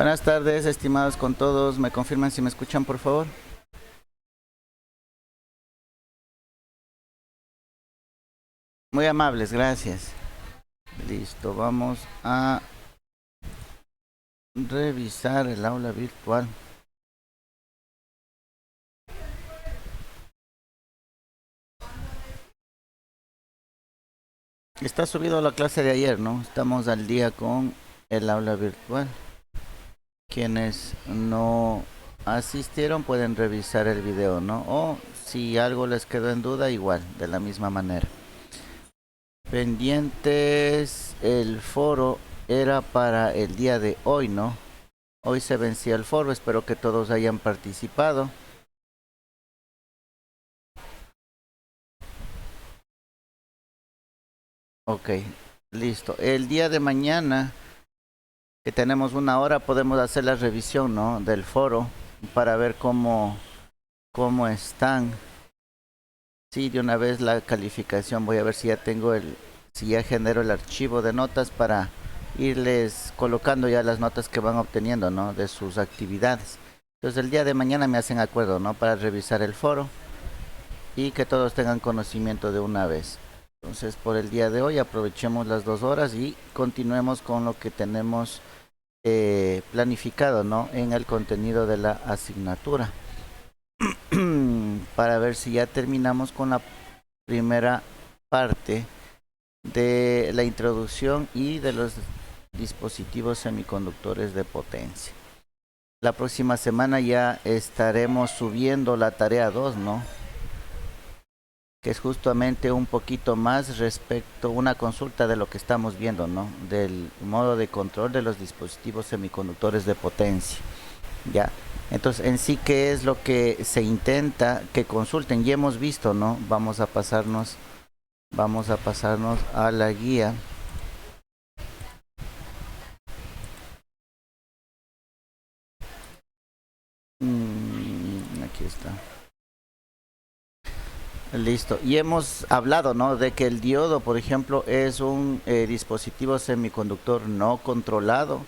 Buenas tardes, estimados con todos. ¿Me confirman si me escuchan, por favor? Muy amables, gracias. Listo, vamos a revisar el aula virtual. Está subido la clase de ayer, ¿no? Estamos al día con el aula virtual. Quienes no asistieron pueden revisar el video, ¿no? O si algo les quedó en duda, igual, de la misma manera. Pendientes, el foro era para el día de hoy, ¿no? Hoy se vencía el foro, espero que todos hayan participado. Ok, listo. El día de mañana, que tenemos una hora, podemos hacer la revisión, ¿no? Del foro para ver cómo están. Sí, de una vez la calificación. Voy a ver si ya tengo si ya genero el archivo de notas para irles colocando ya las notas que van obteniendo, ¿no? De sus actividades. Entonces el día de mañana me hacen acuerdo, ¿no? Para revisar el foro y que todos tengan conocimiento de una vez. Entonces por el día de hoy aprovechemos las 2 horas y continuemos con lo que tenemos planificado, ¿no? En el contenido de la asignatura. Para ver si ya terminamos con la primera parte de la introducción y de los dispositivos semiconductores de potencia. La próxima semana ya estaremos subiendo la tarea 2, ¿no? Que es justamente un poquito más respecto a una consulta de lo que estamos viendo, ¿no? Del modo de control de los dispositivos semiconductores de potencia. Ya. Entonces, en sí, ¿qué es lo que se intenta que consulten? Ya hemos visto, ¿no? Vamos a pasarnos a la guía. Aquí está. Listo. Y hemos hablado, ¿no? De que el diodo, por ejemplo, es un dispositivo semiconductor no controlado.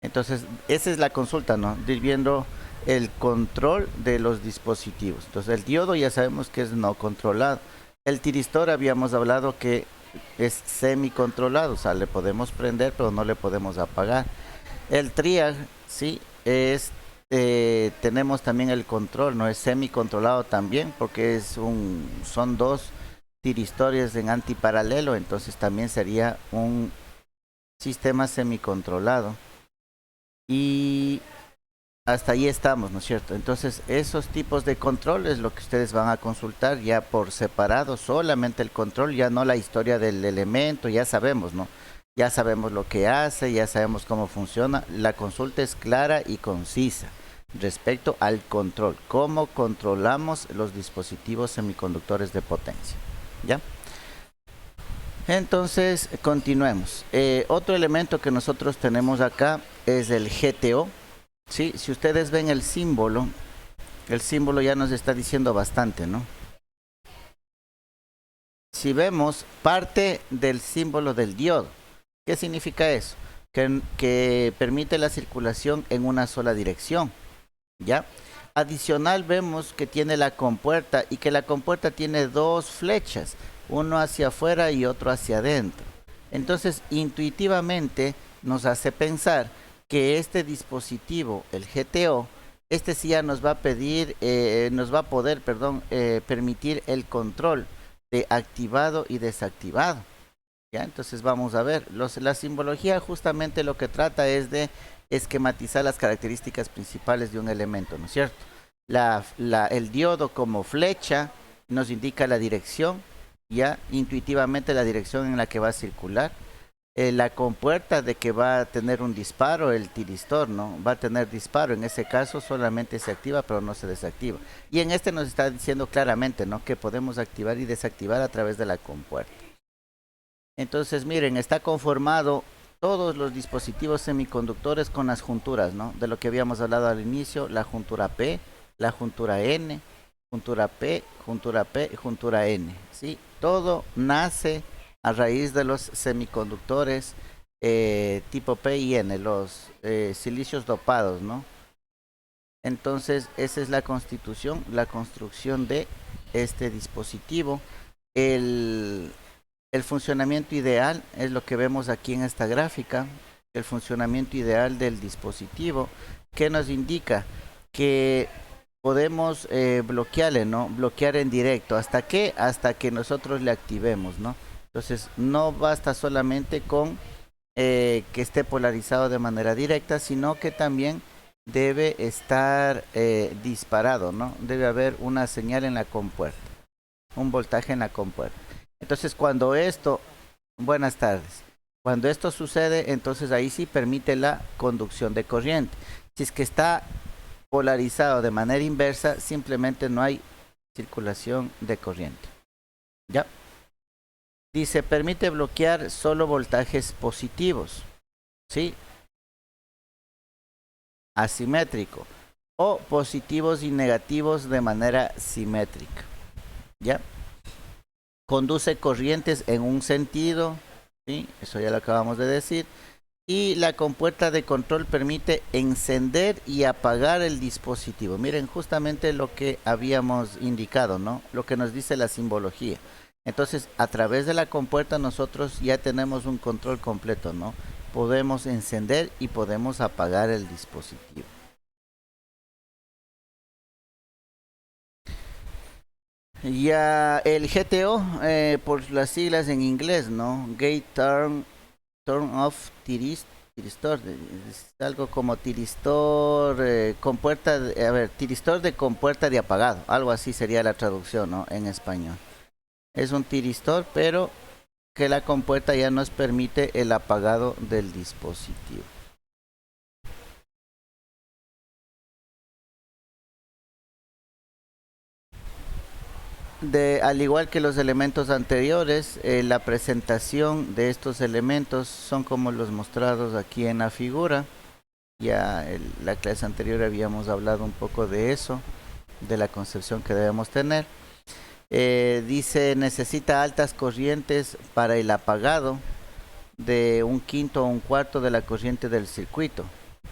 Entonces, esa es la consulta, ¿no? De ir viendo el control de los dispositivos. Entonces, el diodo ya sabemos que es no controlado. El tiristor habíamos hablado que es semicontrolado, o sea, le podemos prender, pero no le podemos apagar. El triag, sí, tenemos también el control, no es semicontrolado también, porque son dos tiristores en antiparalelo, entonces también sería un sistema semicontrolado. Y hasta ahí estamos, ¿no es cierto? Entonces, esos tipos de control es lo que ustedes van a consultar ya por separado, solamente el control, ya no la historia del elemento, ya sabemos, ¿no? Ya sabemos lo que hace, ya sabemos cómo funciona. La consulta es clara y concisa respecto al control, cómo controlamos los dispositivos semiconductores de potencia, ¿ya? Entonces, continuemos. Otro elemento que nosotros tenemos acá es el GTO. Sí, si ustedes ven el símbolo ya nos está diciendo bastante, ¿no? Si vemos parte del símbolo del diodo, ¿qué significa eso? Que permite la circulación en una sola dirección, ¿ya? Adicional vemos que tiene la compuerta y que la compuerta tiene dos flechas, uno hacia afuera y otro hacia adentro. Entonces, intuitivamente nos hace pensar que este dispositivo, el GTO, este sí ya nos va a pedir, nos va a poder, perdón, permitir el control de activado y desactivado. ¿Ya? Entonces vamos a ver, la simbología justamente lo que trata es de esquematizar las características principales de un elemento, ¿no es cierto? El diodo como flecha nos indica la dirección, ya intuitivamente la dirección en la que va a circular. La compuerta de que va a tener un disparo, el tiristor, ¿no? Va a tener disparo, en ese caso solamente se activa pero no se desactiva. Y en este nos está diciendo claramente, ¿no? Que podemos activar y desactivar a través de la compuerta. Entonces, miren, está conformado todos los dispositivos semiconductores con las junturas, ¿no? De lo que habíamos hablado al inicio, la juntura P, la juntura N, juntura P, juntura P, juntura N, ¿sí? Todo nace a raíz de los semiconductores tipo P y N, los silicios dopados, ¿no? Entonces, esa es la constitución, la construcción de este dispositivo. El, el funcionamiento ideal es lo que vemos aquí en esta gráfica, el funcionamiento ideal del dispositivo, que nos indica que podemos bloquearle, ¿no? Bloquear en directo. ¿Hasta qué? Hasta que nosotros le activemos, ¿no? Entonces, no basta solamente con que esté polarizado de manera directa, sino que también debe estar disparado, ¿no? Debe haber una señal en la compuerta, un voltaje en la compuerta. Entonces, cuando esto, buenas tardes, cuando esto sucede, entonces ahí sí permite la conducción de corriente. Si es que está polarizado de manera inversa, simplemente no hay circulación de corriente. ¿Ya? Dice, permite bloquear solo voltajes positivos, ¿sí? Asimétrico, o positivos y negativos de manera simétrica, ¿ya? Conduce corrientes en un sentido, ¿sí? Eso ya lo acabamos de decir. Y la compuerta de control permite encender y apagar el dispositivo. Miren, justamente lo que habíamos indicado, ¿no? Lo que nos dice la simbología. Entonces, a través de la compuerta nosotros ya tenemos un control completo, ¿no? Podemos encender y podemos apagar el dispositivo. Ya el GTO, por las siglas en inglés, ¿no? Gate Turn Off Tiristor, es algo como tiristor, compuerta, a ver, tiristor de compuerta de apagado, algo así sería la traducción, ¿no? En español. Es un tiristor, pero que la compuerta ya nos permite el apagado del dispositivo. Al igual que los elementos anteriores, la presentación de estos elementos son como los mostrados aquí en la figura. Ya en la clase anterior habíamos hablado un poco de eso, de la concepción que debemos tener. Dice, necesita altas corrientes para el apagado de un quinto o un cuarto de la corriente del circuito.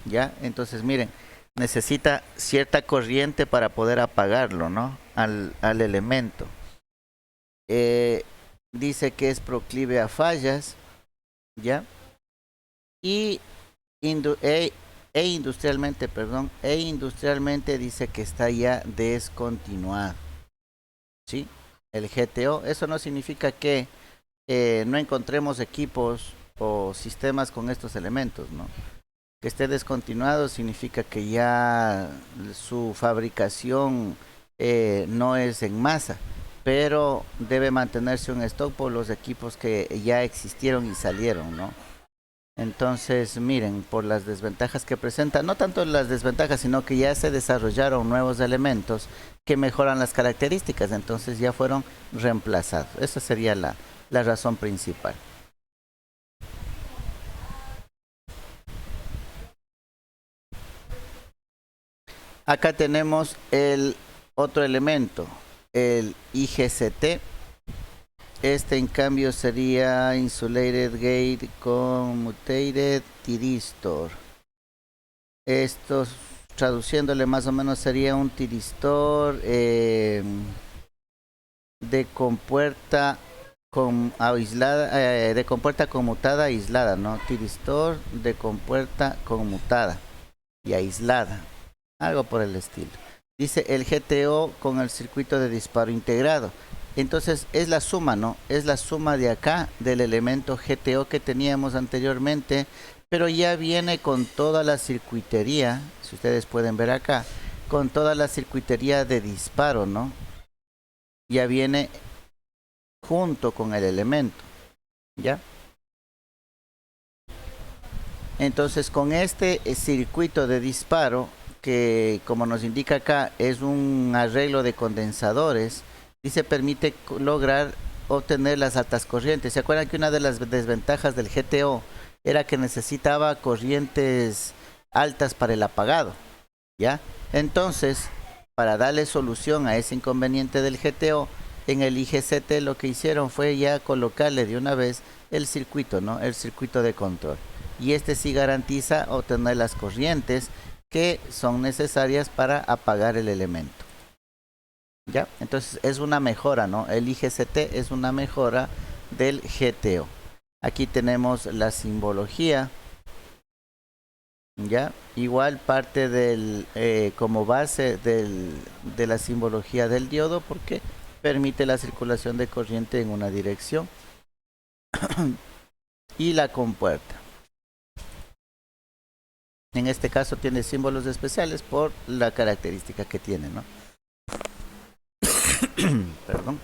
¿Ya? Entonces, miren, necesita cierta corriente para poder apagarlo, ¿no? Al elemento. Dice que es proclive a fallas, ¿ya? Y industrialmente, perdón, industrialmente dice que está ya descontinuado, ¿sí? El GTO, eso no significa que no encontremos equipos o sistemas con estos elementos, ¿no? Que esté descontinuado significa que ya su fabricación no es en masa, pero debe mantenerse un stock por los equipos que ya existieron y salieron, ¿no? Entonces, miren, por las desventajas que presenta, no tanto las desventajas, sino que ya se desarrollaron nuevos elementos que mejoran las características, entonces ya fueron reemplazados. Esa sería la razón principal. Acá tenemos el otro elemento, el IGCT. Este en cambio sería Insulated Gate Commutated Thyristor. Esto traduciéndole más o menos sería un tiristor de compuerta aislada, de compuerta conmutada aislada, ¿no? Tiristor de compuerta conmutada y aislada, algo por el estilo. Dice el GTO con el circuito de disparo integrado. Entonces es la suma, ¿no? Es la suma de acá del elemento GTO que teníamos anteriormente, pero ya viene con toda la circuitería, si ustedes pueden ver acá, con toda la circuitería de disparo, ¿no? Ya viene junto con el elemento, ¿ya? Entonces con este circuito de disparo, que como nos indica acá es un arreglo de condensadores, y se permite lograr obtener las altas corrientes. ¿Se acuerdan que una de las desventajas del GTO era que necesitaba corrientes altas para el apagado? ¿Ya? Entonces, para darle solución a ese inconveniente del GTO, en el IGCT lo que hicieron fue ya colocarle de una vez el circuito, ¿no? El circuito de control. Y este sí garantiza obtener las corrientes que son necesarias para apagar el elemento. ¿Ya? Entonces es una mejora, ¿no? El IGCT es una mejora del GTO. Aquí tenemos la simbología. ¿Ya? Igual parte del, como base de la simbología del diodo, porque permite la circulación de corriente en una dirección. Y la compuerta. En este caso tiene símbolos especiales por la característica que tiene, ¿no? Perdón.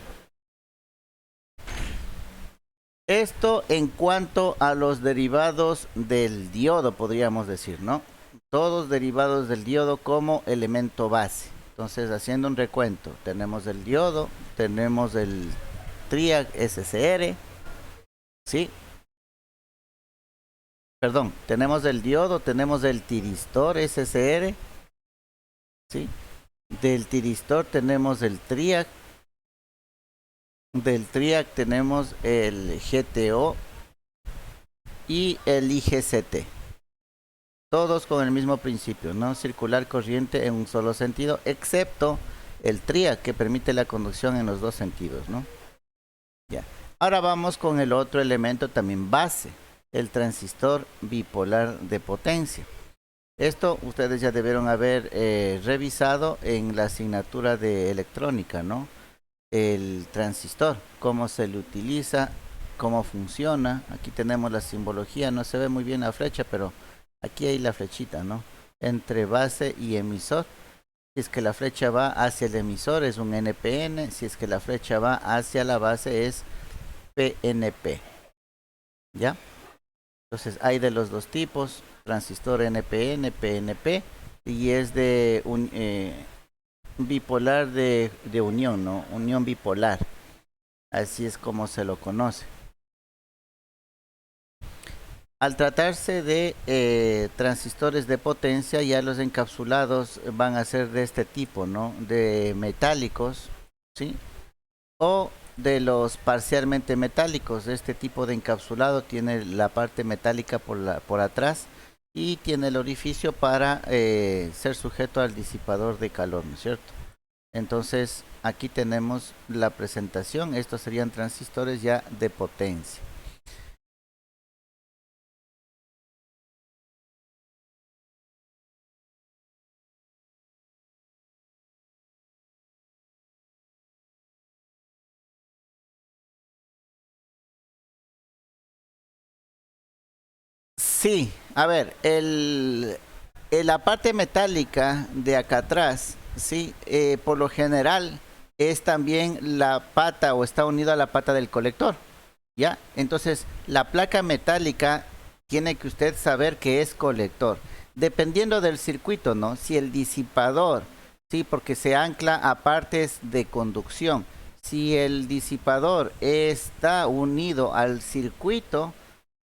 Esto en cuanto a los derivados del diodo, podríamos decir, ¿no? Todos derivados del diodo como elemento base. Entonces, haciendo un recuento, tenemos el diodo, tenemos el triac SCR, ¿sí? Perdón, tenemos el diodo, tenemos el tiristor SCR, ¿sí? Del tiristor tenemos el triac. Del triac tenemos el GTO y el IGCT. Todos con el mismo principio, ¿no? Circular corriente en un solo sentido, excepto el triac, que permite la conducción en los dos sentidos, ¿no? Ya. Ahora vamos con el otro elemento también base, el transistor bipolar de potencia. Esto ustedes ya debieron haber revisado en la asignatura de electrónica, ¿no? El transistor, cómo se le utiliza, cómo funciona. Aquí tenemos la simbología, no se ve muy bien la flecha, pero aquí hay la flechita, ¿no? Entre base y emisor. Si es que la flecha va hacia el emisor es un NPN, si es que la flecha va hacia la base es PNP. ¿Ya? Entonces hay de los dos tipos, transistor NPN, PNP, y es de un bipolar de unión, ¿no? Unión bipolar. Así es como se lo conoce. Al tratarse de transistores de potencia, ya los encapsulados van a ser de este tipo, ¿no? De metálicos, ¿sí? O de los parcialmente metálicos. Este tipo de encapsulado tiene la parte metálica por atrás y tiene el orificio para ser sujeto al disipador de calor, ¿no es cierto? Entonces aquí tenemos la presentación. Estos serían transistores ya de potencia. Sí, a ver, la parte metálica de acá atrás, sí, por lo general es también la pata o está unido a la pata del colector, ¿ya? Entonces, la placa metálica tiene que usted saber que es colector, dependiendo del circuito, ¿no? Si el disipador, sí, porque se ancla a partes de conducción, si el disipador está unido al circuito,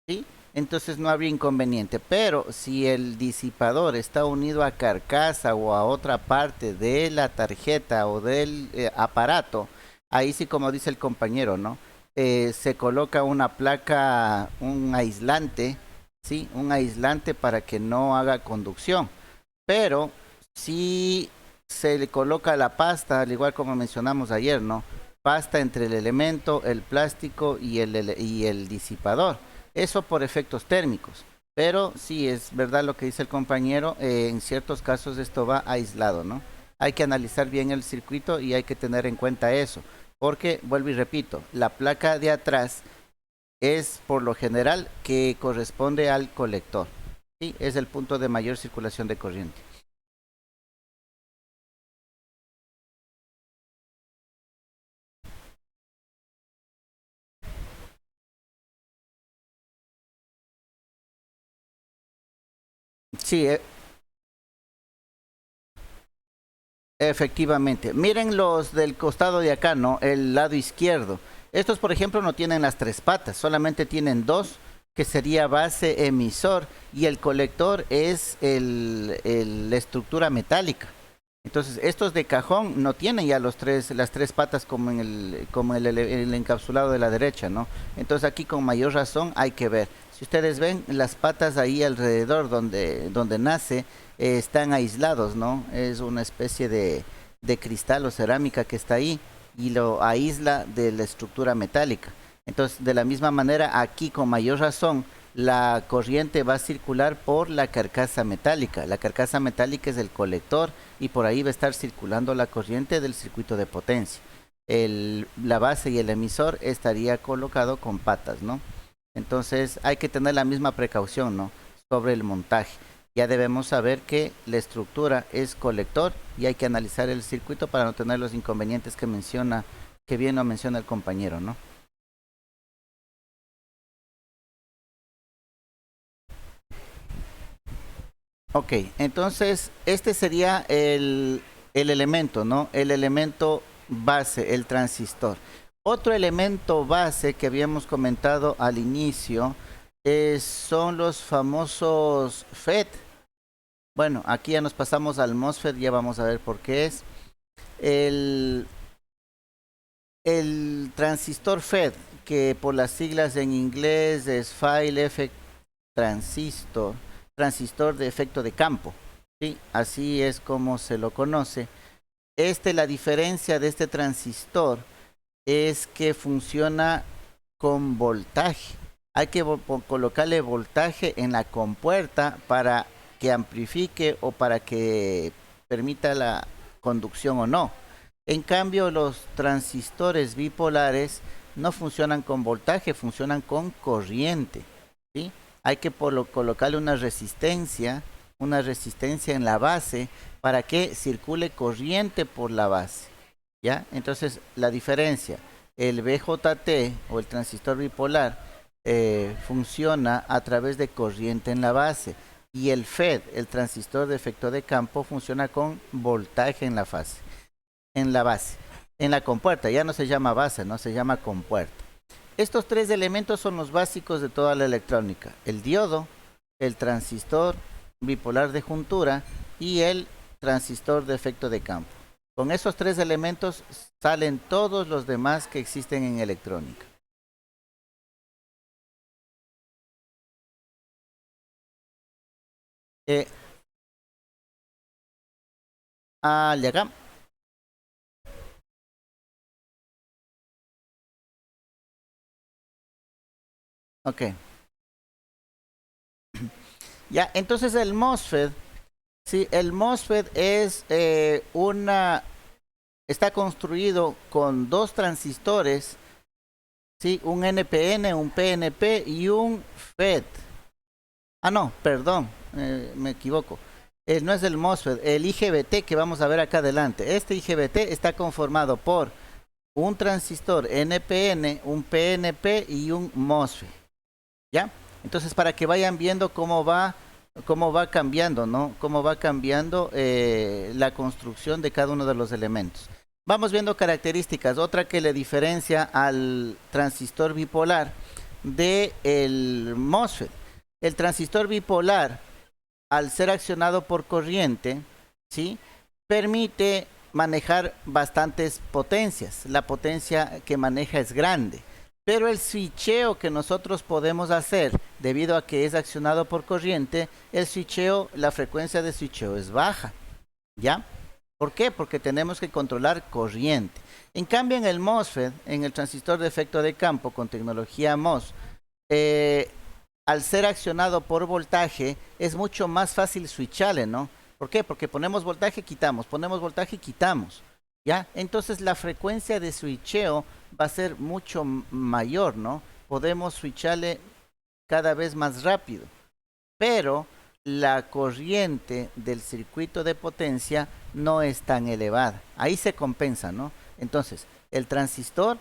¿sí? Entonces no habría inconveniente, pero si el disipador está unido a carcasa o a otra parte de la tarjeta o del aparato, ahí sí, como dice el compañero, ¿no? Se coloca una placa, un aislante, ¿sí? Un aislante para que no haga conducción, pero si se le coloca la pasta, al igual como mencionamos ayer, ¿no? Pasta entre el elemento, el plástico y el disipador. Eso por efectos térmicos. Pero sí, es verdad lo que dice el compañero, en ciertos casos esto va aislado, ¿no? Hay que analizar bien el circuito y hay que tener en cuenta eso. Porque, vuelvo y repito, la placa de atrás es por lo general que corresponde al colector. Sí, es el punto de mayor circulación de corriente. Sí, efectivamente. Miren los del costado de acá, ¿no? El lado izquierdo. Estos, por ejemplo, no tienen las tres patas, solamente tienen dos, que sería base emisor, y el colector es la estructura metálica. Entonces, estos de cajón no tienen ya las tres patas como en el encapsulado de la derecha, ¿no? Entonces aquí con mayor razón hay que ver. Si ustedes ven, las patas ahí alrededor donde nace están aislados, ¿no? Es una especie de cristal o cerámica que está ahí y lo aísla de la estructura metálica. Entonces, de la misma manera, aquí con mayor razón, la corriente va a circular por la carcasa metálica. La carcasa metálica es el colector y por ahí va a estar circulando la corriente del circuito de potencia. La base y el emisor estaría colocado con patas, ¿no? Entonces hay que tener la misma precaución, ¿no? Sobre el montaje. Ya debemos saber que la estructura es colector y hay que analizar el circuito para no tener los inconvenientes que bien lo menciona el compañero, ¿no? Ok, entonces este sería el elemento, ¿no? El elemento base, el transistor. Otro elemento base que habíamos comentado al inicio son los famosos FET. Bueno, aquí ya nos pasamos al MOSFET, ya vamos a ver por qué es. El, el transistor FET, que por las siglas en inglés es File Effect Transistor, transistor de efecto de campo, ¿sí? Así es como se lo conoce. La diferencia de este transistor es que funciona con voltaje. Hay que colocarle voltaje en la compuerta para que amplifique o para que permita la conducción o no. En cambio, los transistores bipolares no funcionan con voltaje, funcionan con corriente, ¿sí? Hay que colocarle una resistencia en la base para que circule corriente por la base, ¿ya? Entonces, la diferencia, el BJT o el transistor bipolar funciona a través de corriente en la base y el FET, el transistor de efecto de campo, funciona con voltaje en la base, en la compuerta, ya no se llama base, no se llama compuerta. Estos tres elementos son los básicos de toda la electrónica: el diodo, el transistor bipolar de juntura y el transistor de efecto de campo. Con esos tres elementos salen todos los demás que existen en electrónica. Eh, de acá. Ok. Ya, entonces el MOSFET, sí, el MOSFET es está construido con dos transistores, sí, un NPN, un PNP y un FET. Ah, no, perdón, me equivoco. No es el MOSFET, el IGBT que vamos a ver acá adelante. Este IGBT está conformado por un transistor NPN, un PNP y un MOSFET. ¿Ya? Entonces, para que vayan viendo cómo va cambiando, ¿no? Cómo va cambiando la construcción de cada uno de los elementos. Vamos viendo características. Otra que le diferencia al transistor bipolar del MOSFET. El transistor bipolar, al ser accionado por corriente, ¿sí?, permite manejar bastantes potencias. La potencia que maneja es grande. Pero el switcheo que nosotros podemos hacer, debido a que es accionado por corriente, la frecuencia de switcheo es baja, ¿ya? ¿Por qué? Porque tenemos que controlar corriente. En cambio, en el MOSFET, en el transistor de efecto de campo con tecnología MOS, al ser accionado por voltaje, es mucho más fácil switcharle, ¿no? ¿Por qué? Porque ponemos voltaje, quitamos, ponemos voltaje, quitamos, ¿ya? Entonces la frecuencia de switcheo va a ser mucho mayor, ¿no? Podemos switcharle cada vez más rápido, pero la corriente del circuito de potencia no es tan elevada. Ahí se compensa, ¿no? Entonces, el transistor,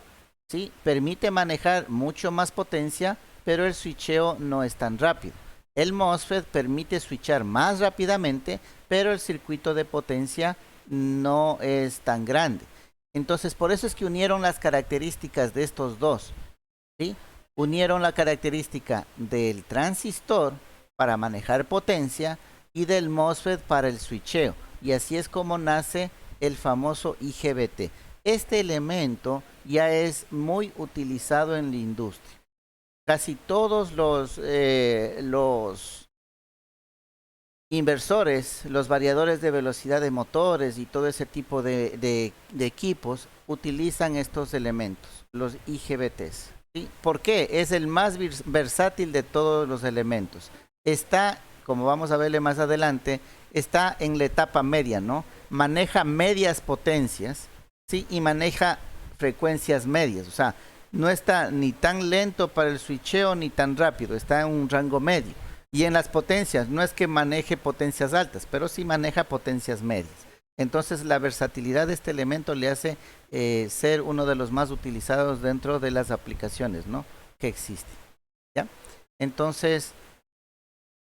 sí, permite manejar mucho más potencia, pero el switcheo no es tan rápido. El MOSFET permite switchar más rápidamente, pero el circuito de potencia no es tan grande. Entonces, por eso es que unieron las características de estos dos, ¿sí? Unieron la característica del transistor para manejar potencia y del MOSFET para el switcheo. Y así es como nace el famoso IGBT. Este elemento ya es muy utilizado en la industria. Casi todos los inversores, los variadores de velocidad de motores y todo ese tipo de equipos utilizan estos elementos, los IGBTs. ¿Sí? ¿Por qué? Es el más versátil de todos los elementos. Está, como vamos a verle más adelante, está en la etapa media, ¿no? Maneja medias potencias, ¿sí? Y maneja frecuencias medias, o sea, no está ni tan lento para el switcheo ni tan rápido, está en un rango medio. Y en las potencias, no es que maneje potencias altas, pero sí maneja potencias medias. Entonces la versatilidad de este elemento le hace ser uno de los más utilizados dentro de las aplicaciones, ¿no?, que existen. ¿Ya? Entonces,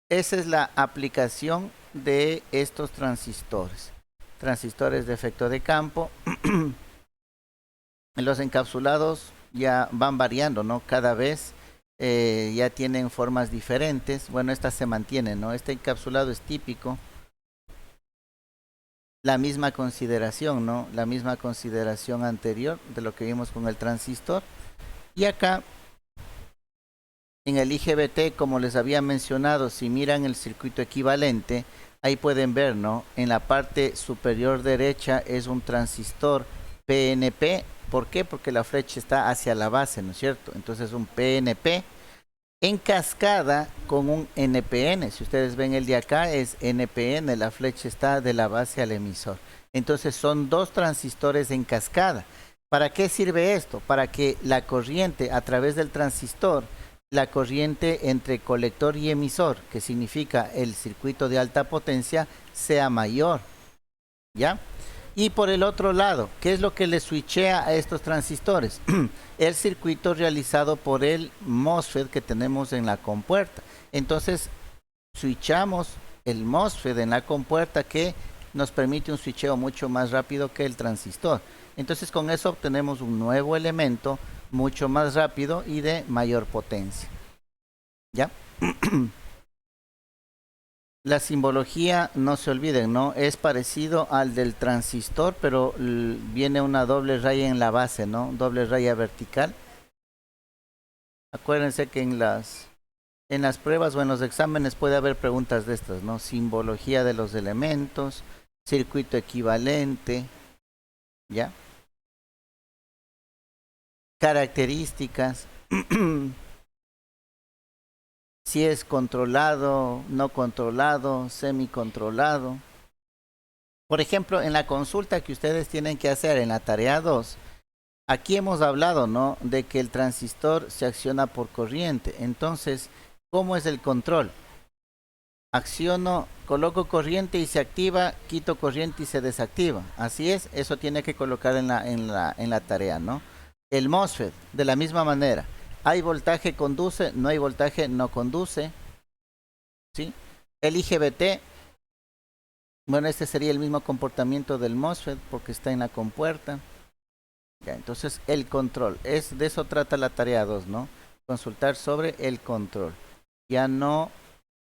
esa es la aplicación de estos transistores. Transistores de efecto de campo. Los encapsulados ya van variando, ¿no? Cada vez ya tienen formas diferentes. Bueno, estas se mantienen, ¿no? Este encapsulado es típico. La misma consideración, ¿no? La misma consideración anterior de lo que vimos con el transistor. Y acá, en el IGBT, como les había mencionado, si miran el circuito equivalente, ahí pueden ver, ¿no? En la parte superior derecha es un transistor PNP. ¿Por qué? Porque la flecha está hacia la base, ¿no es cierto? Entonces un PNP en cascada con un NPN. Si ustedes ven el de acá es NPN, la flecha está de la base al emisor. Entonces son dos transistores en cascada. ¿Para qué sirve esto? Para que la corriente a través del transistor, la corriente entre colector y emisor, que significa el circuito de alta potencia, sea mayor. ¿Ya? Y por el otro lado, ¿qué es lo que le switchea a estos transistores? El circuito realizado por el MOSFET que tenemos en la compuerta. Entonces, switchamos el MOSFET en la compuerta que nos permite un switcheo mucho más rápido que el transistor. Entonces, con eso obtenemos un nuevo elemento mucho más rápido y de mayor potencia. ¿Ya? La simbología, no se olviden, ¿no? Es parecido al del transistor, pero viene una doble raya en la base, ¿no? Doble raya vertical. Acuérdense que en las pruebas o en los exámenes puede haber preguntas de estas, ¿no? Simbología de los elementos, circuito equivalente, ¿ya? Características. Si es controlado, no controlado, semicontrolado. Por ejemplo, en la consulta que ustedes tienen que hacer en la tarea 2, aquí hemos hablado, ¿no?, de que el transistor se acciona por corriente. Entonces, ¿cómo es el control? Acciono, coloco corriente y se activa, quito corriente y se desactiva. Así es, eso tiene que colocar en la tarea, ¿no? El MOSFET, de la misma manera. Hay voltaje, conduce, no hay voltaje, no conduce. ¿Sí? El IGBT, bueno, este sería el mismo comportamiento del MOSFET porque está en la compuerta. Ya, entonces el control, de eso trata la tarea 2, ¿no? Consultar sobre el control. Ya no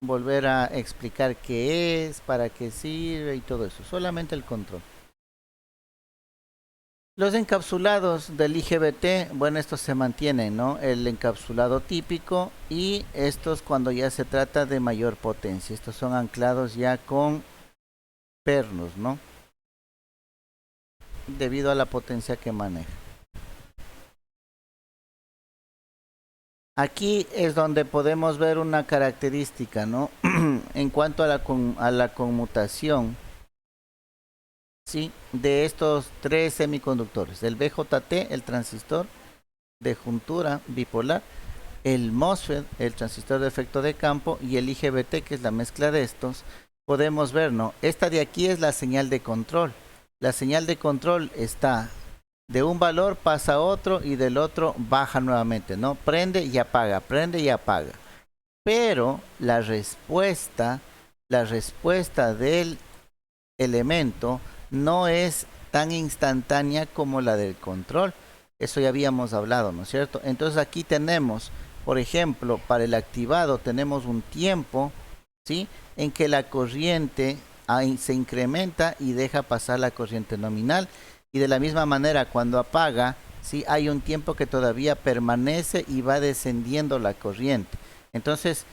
volver a explicar qué es, para qué sirve y todo eso, solamente el control. Los encapsulados del IGBT, bueno, estos se mantienen, ¿no? El encapsulado típico y estos cuando ya se trata de mayor potencia. Estos son anclados ya con pernos, ¿no? Debido a la potencia que maneja. Aquí es donde podemos ver una característica, ¿no? En cuanto a la conmutación, ¿sí?, de estos tres semiconductores, el BJT, el transistor de juntura bipolar, el MOSFET, el transistor de efecto de campo, y el IGBT, que es la mezcla de estos. Podemos ver, ¿no? Esta de aquí es la señal de control. La señal de control está de un valor, pasa a otro y del otro baja nuevamente, ¿no? Prende y apaga, prende y apaga. Pero la respuesta del elemento no es tan instantánea como la del control. Eso ya habíamos hablado, ¿no es cierto? Entonces aquí tenemos, por ejemplo, para el activado tenemos un tiempo, ¿sí?, en que la corriente ahí se incrementa y deja pasar la corriente nominal. Y de la misma manera, cuando apaga, ¿sí? Hay un tiempo que todavía permanece y va descendiendo la corriente. Entonces,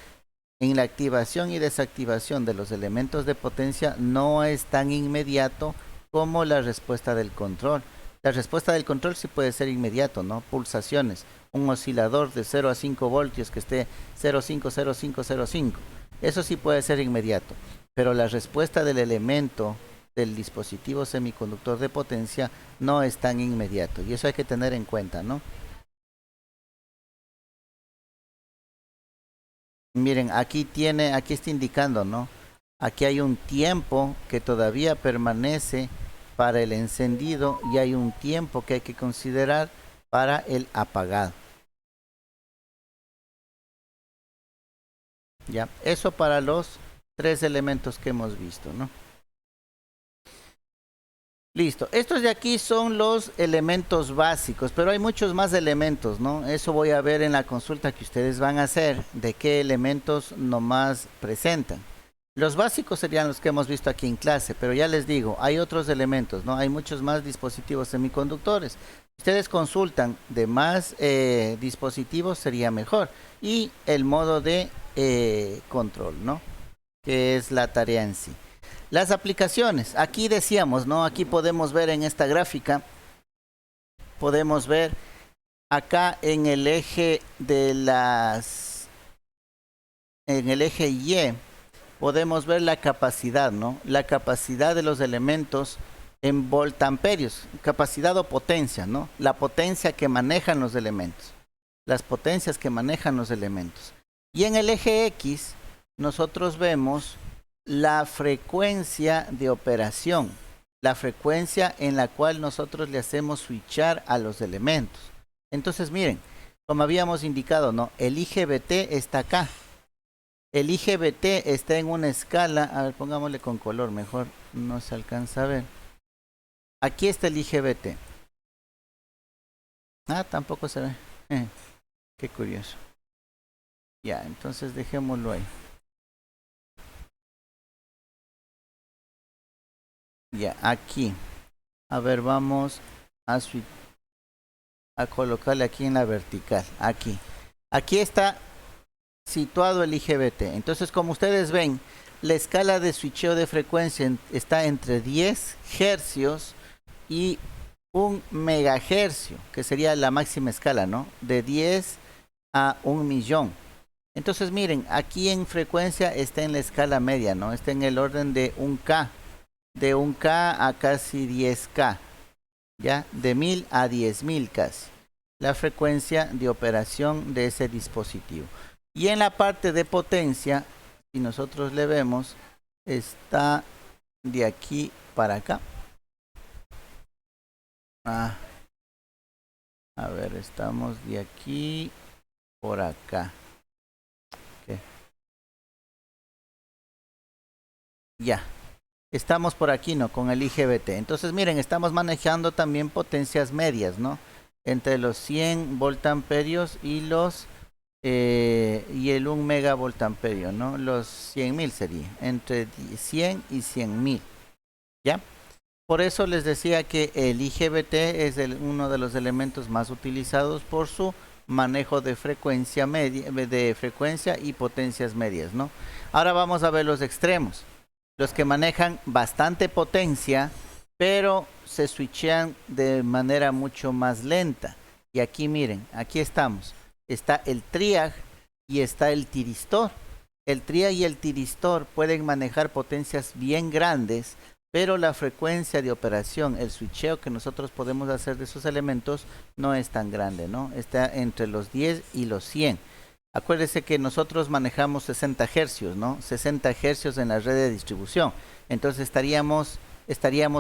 en la activación y desactivación de los elementos de potencia no es tan inmediato como la respuesta del control. La respuesta del control sí puede ser inmediato, ¿no? Pulsaciones, un oscilador de 0 a 5 voltios que esté 0,50505. Eso sí puede ser inmediato, pero la respuesta del elemento del dispositivo semiconductor de potencia no es tan inmediato, y eso hay que tener en cuenta, ¿no? Miren, aquí está indicando, ¿no? Aquí hay un tiempo que todavía permanece para el encendido y hay un tiempo que hay que considerar para el apagado. Ya, eso para los tres elementos que hemos visto, ¿no? Listo, estos de aquí son los elementos básicos, pero hay muchos más elementos, ¿no? Eso voy a ver en la consulta que ustedes van a hacer, de qué elementos nomás presentan. Los básicos serían los que hemos visto aquí en clase, pero ya les digo, hay otros elementos, ¿no? Hay muchos más dispositivos semiconductores. Ustedes consultan de más dispositivos sería mejor. Y el modo de control, ¿no? Que es la tarea en sí. Las aplicaciones, aquí decíamos, ¿no? Aquí podemos ver en esta gráfica, podemos ver acá en el eje de en el eje Y, podemos ver la capacidad, ¿no? La capacidad de los elementos en voltamperios, capacidad o potencia, ¿no? La potencia que manejan los elementos, las potencias que manejan los elementos. Y en el eje X, nosotros vemos la frecuencia de operación, la frecuencia en la cual nosotros le hacemos switchar a los elementos. Entonces, miren, como habíamos indicado, ¿no? El IGBT está acá. El IGBT está en una escala, a ver, pongámosle con color, mejor no se alcanza a ver. Aquí está el IGBT. Ah, tampoco se ve. Qué curioso. Ya, entonces dejémoslo ahí. Ya, aquí. A ver, vamos a colocarle aquí en la vertical. Aquí. Aquí está situado el IGBT. Entonces, como ustedes ven, la escala de switcheo de frecuencia está entre 10 hercios y 1 megahercio, que sería la máxima escala, ¿no? De 10 a 1 millón. Entonces, miren, aquí en frecuencia está en la escala media, ¿no? Está en el orden de 1K. De 1K a casi 10K. ¿Ya? De 1000 a 10.000 casi. La frecuencia de operación de ese dispositivo. Y en la parte de potencia, si nosotros le vemos, está de aquí para acá. A ver, estamos de aquí por acá. Okay. Ya. Estamos por aquí, ¿no? Con el IGBT. Entonces, miren, estamos manejando también potencias medias, ¿no? Entre los 100 voltamperios y los y el 1 megavoltamperio, ¿no? Los 100.000 sería, entre 100 y 100.000, ¿ya? Por eso les decía que el IGBT es uno de los elementos más utilizados por su manejo de frecuencia media, de frecuencia y potencias medias, ¿no? Ahora vamos a ver los extremos, los que manejan bastante potencia, pero se switchean de manera mucho más lenta. Y aquí miren, aquí estamos. Está el triag y está el tiristor. El triag y el tiristor pueden manejar potencias bien grandes, pero la frecuencia de operación, el switcheo que nosotros podemos hacer de esos elementos no es tan grande, ¿no? Está entre los 10 y los 100. Acuérdese que nosotros manejamos 60 hercios, ¿no? 60 hercios en la red de distribución. Entonces estaríamos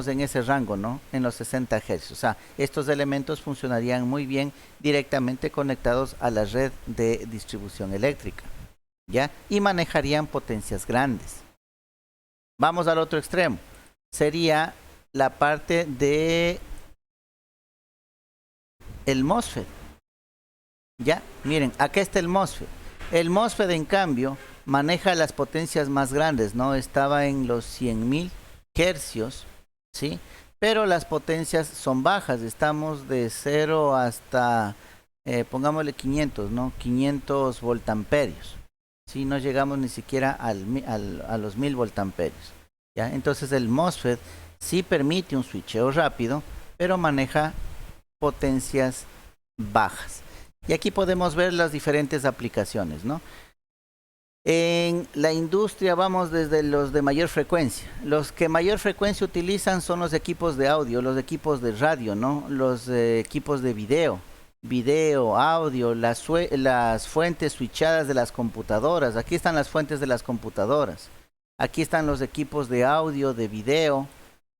en ese rango, ¿no? En los 60 hercios. O sea, estos elementos funcionarían muy bien directamente conectados a la red de distribución eléctrica, ¿ya? Y manejarían potencias grandes. Vamos al otro extremo. Sería la parte de el MOSFET. Ya, miren, acá está el MOSFET. El MOSFET, en cambio, maneja las potencias más grandes, ¿no? Estaba en los 100.000 hercios, ¿sí? Pero las potencias son bajas, estamos de 0 hasta, pongámosle 500, ¿no? 500 voltamperios, ¿sí? No llegamos ni siquiera a los 1000 voltamperios, ¿ya? Entonces el MOSFET sí permite un switcheo rápido, pero maneja potencias bajas. Y aquí podemos ver las diferentes aplicaciones, ¿no? En la industria vamos desde los de mayor frecuencia. Los que mayor frecuencia utilizan son los equipos de audio, los equipos de radio, ¿no? Los equipos de video, audio, las fuentes switchadas de las computadoras. Aquí están las fuentes de las computadoras. Aquí están los equipos de audio, de video,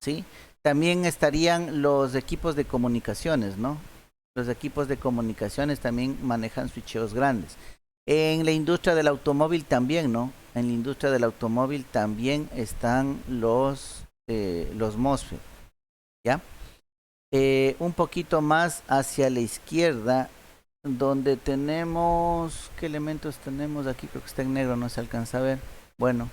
¿sí? También estarían los equipos de comunicaciones, ¿no? Los equipos de comunicaciones también manejan switcheos grandes. En la industria del automóvil también, ¿no? En la industria del automóvil también están los MOSFET, ¿ya? Un poquito más hacia la izquierda, donde tenemos, ¿qué elementos tenemos aquí? Creo que está en negro, no se alcanza a ver. Bueno,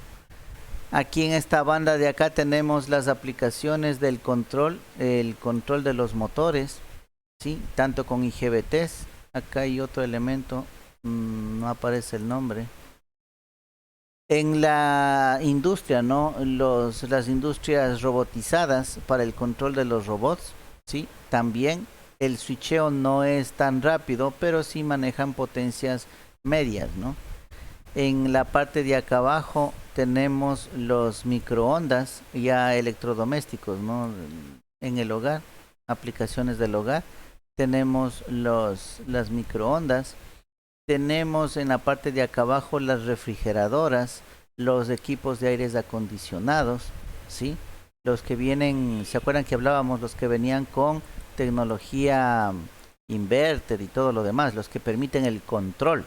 aquí en esta banda de acá tenemos las aplicaciones del control, el control de los motores, ¿sí? Tanto con IGBTs. Acá hay otro elemento, no aparece el nombre. En la industria, ¿no? Las industrias robotizadas para el control de los robots, ¿sí? También el switcheo no es tan rápido, pero sí manejan potencias medias, ¿no? En la parte de acá abajo tenemos los microondas ya electrodomésticos, ¿no? En el hogar, aplicaciones del hogar. Tenemos las microondas. Tenemos en la parte de acá abajo las refrigeradoras, los equipos de aires acondicionados, ¿sí? Los que vienen, ¿se acuerdan que hablábamos? Los que venían con tecnología inverter y todo lo demás, los que permiten el control,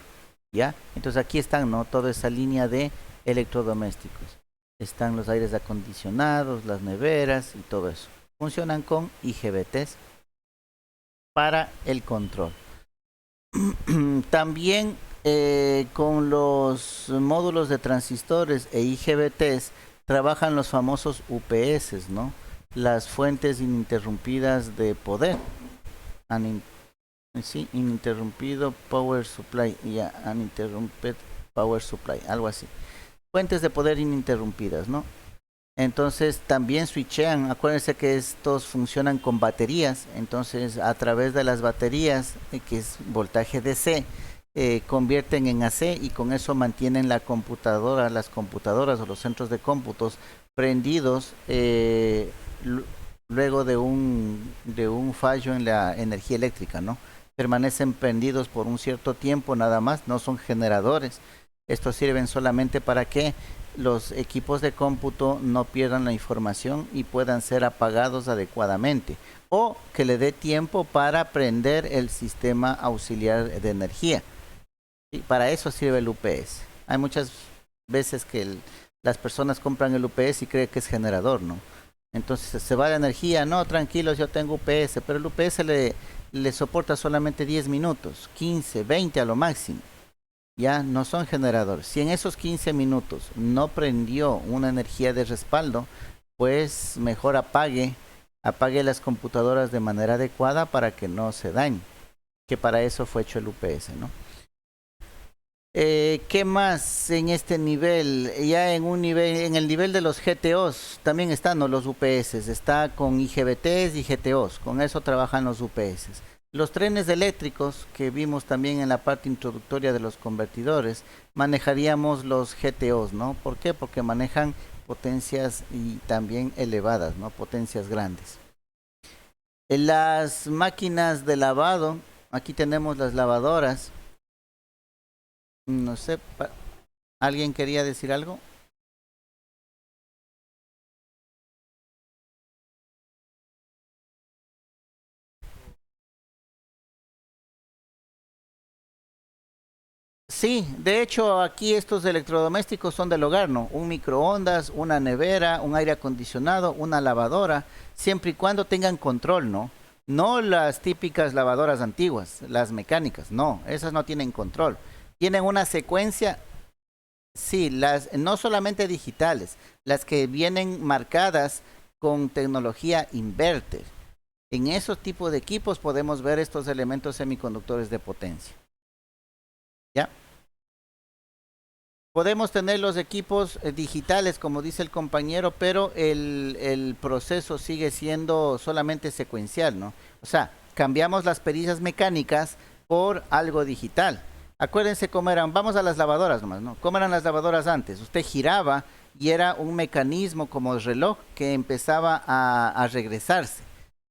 ¿ya? Entonces aquí están, ¿no? Toda esa línea de electrodomésticos. Están los aires acondicionados, las neveras y todo eso. Funcionan con IGBTs para el control. También con los módulos de transistores e IGBTs trabajan los famosos UPS, ¿no? Las fuentes ininterrumpidas de poder. Sí, ininterrumpido power supply, uninterrupted power supply, algo así. Fuentes de poder ininterrumpidas, ¿no? Entonces también switchean, acuérdense que estos funcionan con baterías, entonces a través de las baterías, que es voltaje DC, convierten en AC y con eso mantienen la computadora, las computadoras o los centros de cómputos prendidos luego de un fallo en la energía eléctrica, ¿no? Permanecen prendidos por un cierto tiempo nada más, no son generadores. Estos sirven solamente para que los equipos de cómputo no pierdan la información y puedan ser apagados adecuadamente, o que le dé tiempo para prender el sistema auxiliar de energía. Y para eso sirve el UPS. Hay muchas veces que las personas compran el UPS y creen que es generador, ¿no? Entonces se va la energía, no, tranquilos, yo tengo UPS, pero el UPS le soporta solamente 10 minutos, 15, 20 a lo máximo. Ya no son generadores. Si en esos 15 minutos no prendió una energía de respaldo, pues mejor apague las computadoras de manera adecuada para que no se dañe, que para eso fue hecho el UPS, ¿no? ¿Qué más en este nivel? Ya en el nivel de los GTOs también están, ¿no? Los UPS, está con IGBTs y GTOs, con eso trabajan los UPS. Los trenes eléctricos que vimos también en la parte introductoria de los convertidores, manejaríamos los GTOs, ¿no? ¿Por qué? Porque manejan potencias y también elevadas, ¿no? Potencias grandes. En las máquinas de lavado, aquí tenemos las lavadoras. No sé, ¿alguien quería decir algo? Sí, de hecho aquí estos electrodomésticos son del hogar, ¿no? Un microondas, una nevera, un aire acondicionado, una lavadora, siempre y cuando tengan control, ¿no? No las típicas lavadoras antiguas, las mecánicas, no, esas no tienen control. Tienen una secuencia, Sí, no solamente digitales, las que vienen marcadas con tecnología inverter. En esos tipos de equipos podemos ver estos elementos semiconductores de potencia. ¿Ya? Podemos tener los equipos digitales, como dice el compañero, pero el proceso sigue siendo solamente secuencial, ¿no? O sea, cambiamos las perillas mecánicas por algo digital. Acuérdense cómo eran, vamos a las lavadoras nomás, ¿no? ¿Cómo eran las lavadoras antes? Usted giraba y era un mecanismo como el reloj que empezaba a regresarse.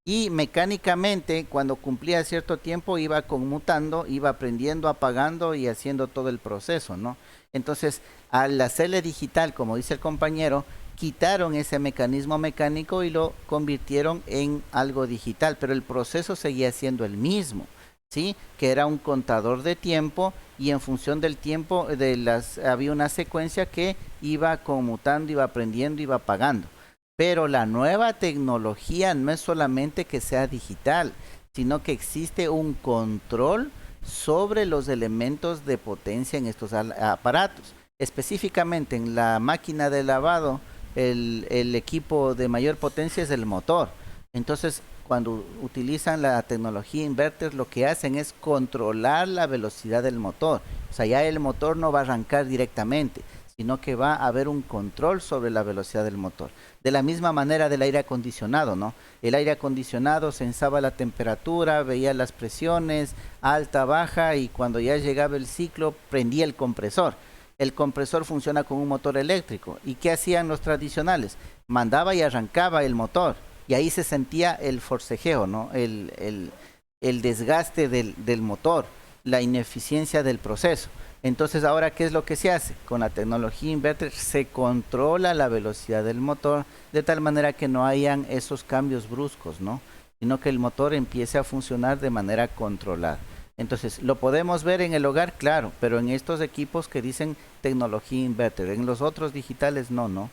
Y mecánicamente, cuando cumplía cierto tiempo, iba conmutando, iba aprendiendo, apagando y haciendo todo el proceso, ¿no? Entonces, al hacerle digital, como dice el compañero, quitaron ese mecanismo mecánico y lo convirtieron en algo digital, pero el proceso seguía siendo el mismo, ¿sí? Que era un contador de tiempo y en función del tiempo había una secuencia que iba conmutando, iba aprendiendo, iba apagando. Pero la nueva tecnología no es solamente que sea digital, sino que existe un control sobre los elementos de potencia en estos aparatos. Específicamente en la máquina de lavado, el equipo de mayor potencia es el motor. Entonces, cuando utilizan la tecnología inverter, lo que hacen es controlar la velocidad del motor. O sea, ya el motor no va a arrancar directamente, sino que va a haber un control sobre la velocidad del motor. De la misma manera del aire acondicionado, ¿no? El aire acondicionado sensaba la temperatura, veía las presiones, alta, baja, y cuando ya llegaba el ciclo, prendía el compresor. El compresor funciona con un motor eléctrico. ¿Y qué hacían los tradicionales? Mandaba y arrancaba el motor. Y ahí se sentía el forcejeo, ¿no? El desgaste del motor, la ineficiencia del proceso. Entonces, ahora, ¿qué es lo que se hace? Con la tecnología inverter se controla la velocidad del motor de tal manera que no hayan esos cambios bruscos, ¿no? Sino que el motor empiece a funcionar de manera controlada. Entonces, lo podemos ver en el hogar, claro, pero en estos equipos que dicen tecnología inverter, en los otros digitales no.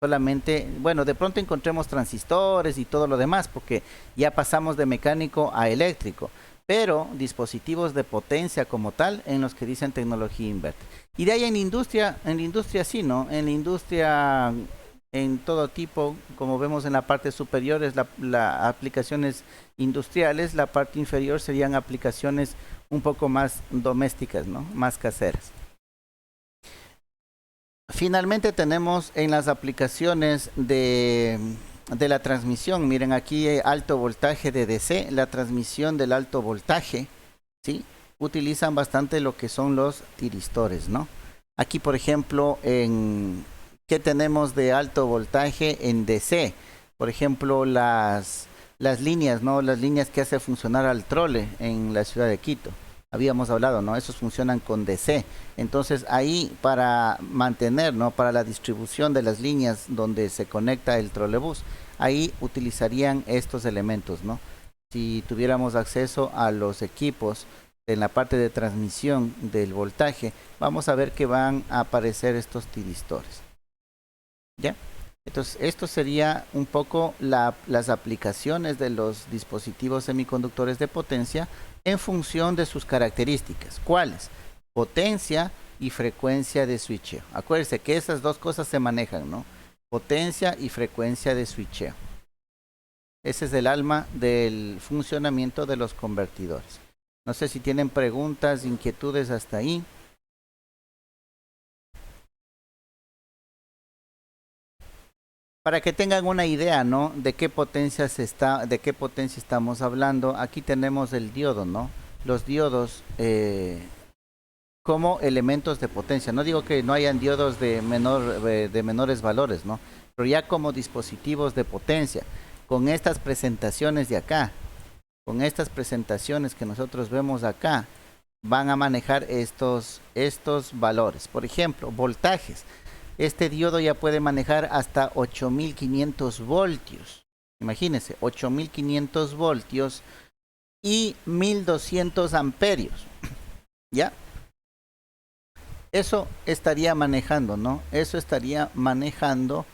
Solamente, bueno, de pronto encontremos transistores y todo lo demás, porque ya pasamos de mecánico a eléctrico, pero dispositivos de potencia como tal en los que dicen tecnología inverter. Y de ahí en la industria sí, ¿no? En la industria en todo tipo, como vemos en la parte superior es la aplicaciones industriales, la parte inferior serían aplicaciones un poco más domésticas, ¿no? Más caseras. Finalmente tenemos en las aplicaciones de la transmisión, miren aquí alto voltaje de DC, la transmisión del alto voltaje, ¿sí? Utilizan bastante lo que son los tiristores, ¿no? Aquí, por ejemplo, ¿qué tenemos de alto voltaje en DC? Por ejemplo, las líneas, ¿no? Las líneas que hace funcionar al trole en la ciudad de Quito. Habíamos hablado, ¿no? Esos funcionan con DC. Entonces ahí para mantener, ¿no? Para la distribución de las líneas donde se conecta el trolebús, ahí utilizarían estos elementos, ¿no? Si tuviéramos acceso a los equipos en la parte de transmisión del voltaje, vamos a ver que van a aparecer estos tiristores. ¿Ya? Entonces, esto sería un poco las aplicaciones de los dispositivos semiconductores de potencia en función de sus características. ¿Cuáles? Potencia y frecuencia de switcheo. Acuérdense que esas dos cosas se manejan, ¿no? Potencia y frecuencia de switcheo. Ese es el alma del funcionamiento de los convertidores. No sé si tienen preguntas, inquietudes hasta ahí. Para que tengan una idea, ¿no? De qué potencia estamos hablando. Aquí tenemos el diodo, ¿no? Los diodos como elementos de potencia. No digo que no hayan diodos de menores valores, ¿no? Pero ya como dispositivos de potencia, con estas presentaciones de acá, con estas presentaciones que nosotros vemos acá, van a manejar estos valores. Por ejemplo, voltajes. Este diodo ya puede manejar hasta 8500 voltios. Imagínense, 8500 voltios y 1200 amperios. ¿Ya? Eso estaría manejando, ¿no? Eso estaría manejando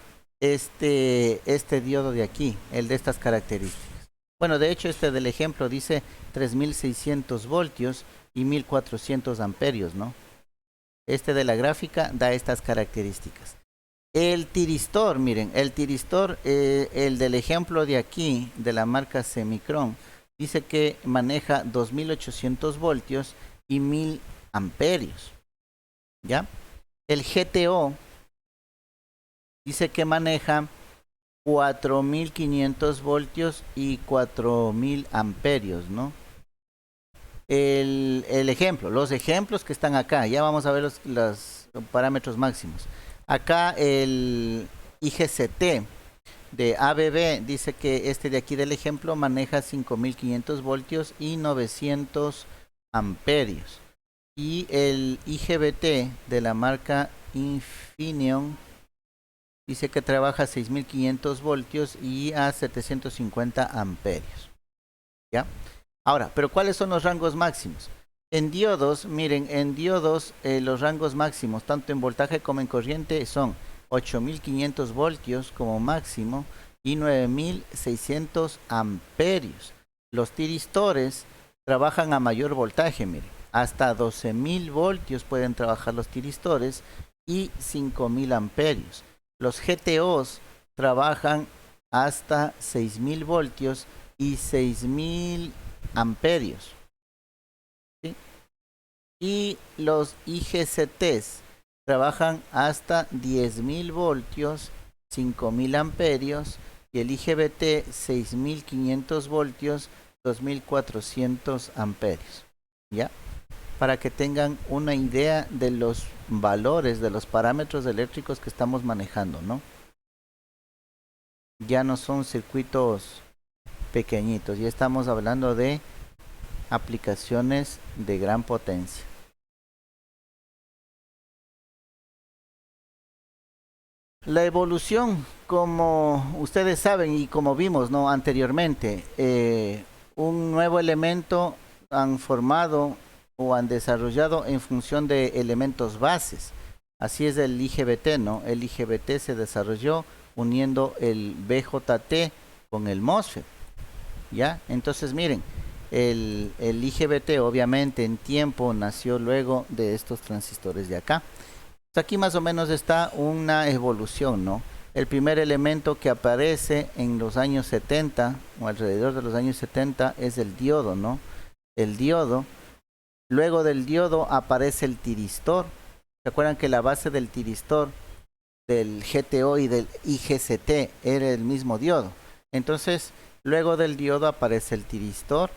este diodo de aquí, el de estas características. Bueno, de hecho este del ejemplo dice 3600 voltios y 1400 amperios, ¿no? Este de la gráfica da estas características. El tiristor, miren, el tiristor, el del ejemplo de aquí, de la marca Semicron, dice que maneja 2800 voltios y 1000 amperios. ¿Ya? El GTO dice que maneja 4500 voltios y 4000 amperios, ¿no? El ejemplo, los ejemplos que están acá, ya vamos a ver los parámetros máximos. Acá el IGCT de ABB dice que este de aquí del ejemplo maneja 5500 voltios y 900 amperios. Y el IGBT de la marca Infineon dice que trabaja 6500 voltios y a 750 amperios. ¿Ya? Ahora, pero ¿cuáles son los rangos máximos? En diodos, miren, en diodos los rangos máximos, tanto en voltaje como en corriente, son 8500 voltios como máximo y 9600 amperios. Los tiristores trabajan a mayor voltaje, miren, hasta 12000 voltios pueden trabajar los tiristores y 5000 amperios. Los GTOs trabajan hasta 6000 voltios y 6000 amperios. ¿Sí? Y los IGCTs trabajan hasta 10.000 voltios, 5.000 amperios, y el IGBT 6.500 voltios, 2.400 amperios. ¿Ya? Para que tengan una idea de los valores, de los parámetros eléctricos que estamos manejando, ¿no? Ya no son circuitos pequeñitos, ya estamos hablando de aplicaciones de gran potencia. La evolución, como ustedes saben y como vimos, ¿no?, anteriormente, un nuevo elemento han formado o han desarrollado en función de elementos bases. Así es el IGBT, ¿no? El IGBT se desarrolló uniendo el BJT con el MOSFET, ¿ya? Entonces, miren, el IGBT obviamente en tiempo nació luego de estos transistores de acá. Aquí más o menos está una evolución, ¿no? El primer elemento que aparece en los años 70 o alrededor de los años 70 es el diodo, ¿no? El diodo. Luego del diodo aparece el tiristor. ¿Se acuerdan que la base del tiristor, del GTO y del IGCT era el mismo diodo? Entonces, luego del diodo aparece el tiristor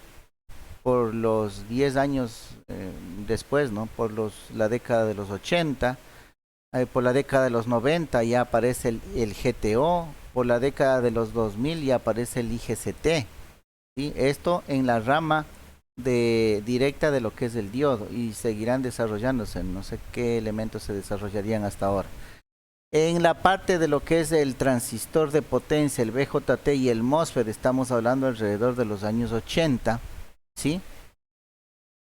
por los 10 años después, ¿no? Por la década de los 80. Por la década de los 90 ya aparece el GTO, por la década de los 2000 ya aparece el IGCT. ¿Sí? Esto en la rama directa de lo que es el diodo, y seguirán desarrollándose, no sé qué elementos se desarrollarían hasta ahora. En la parte de lo que es el transistor de potencia, el BJT y el MOSFET, estamos hablando alrededor de los años 80, ¿sí?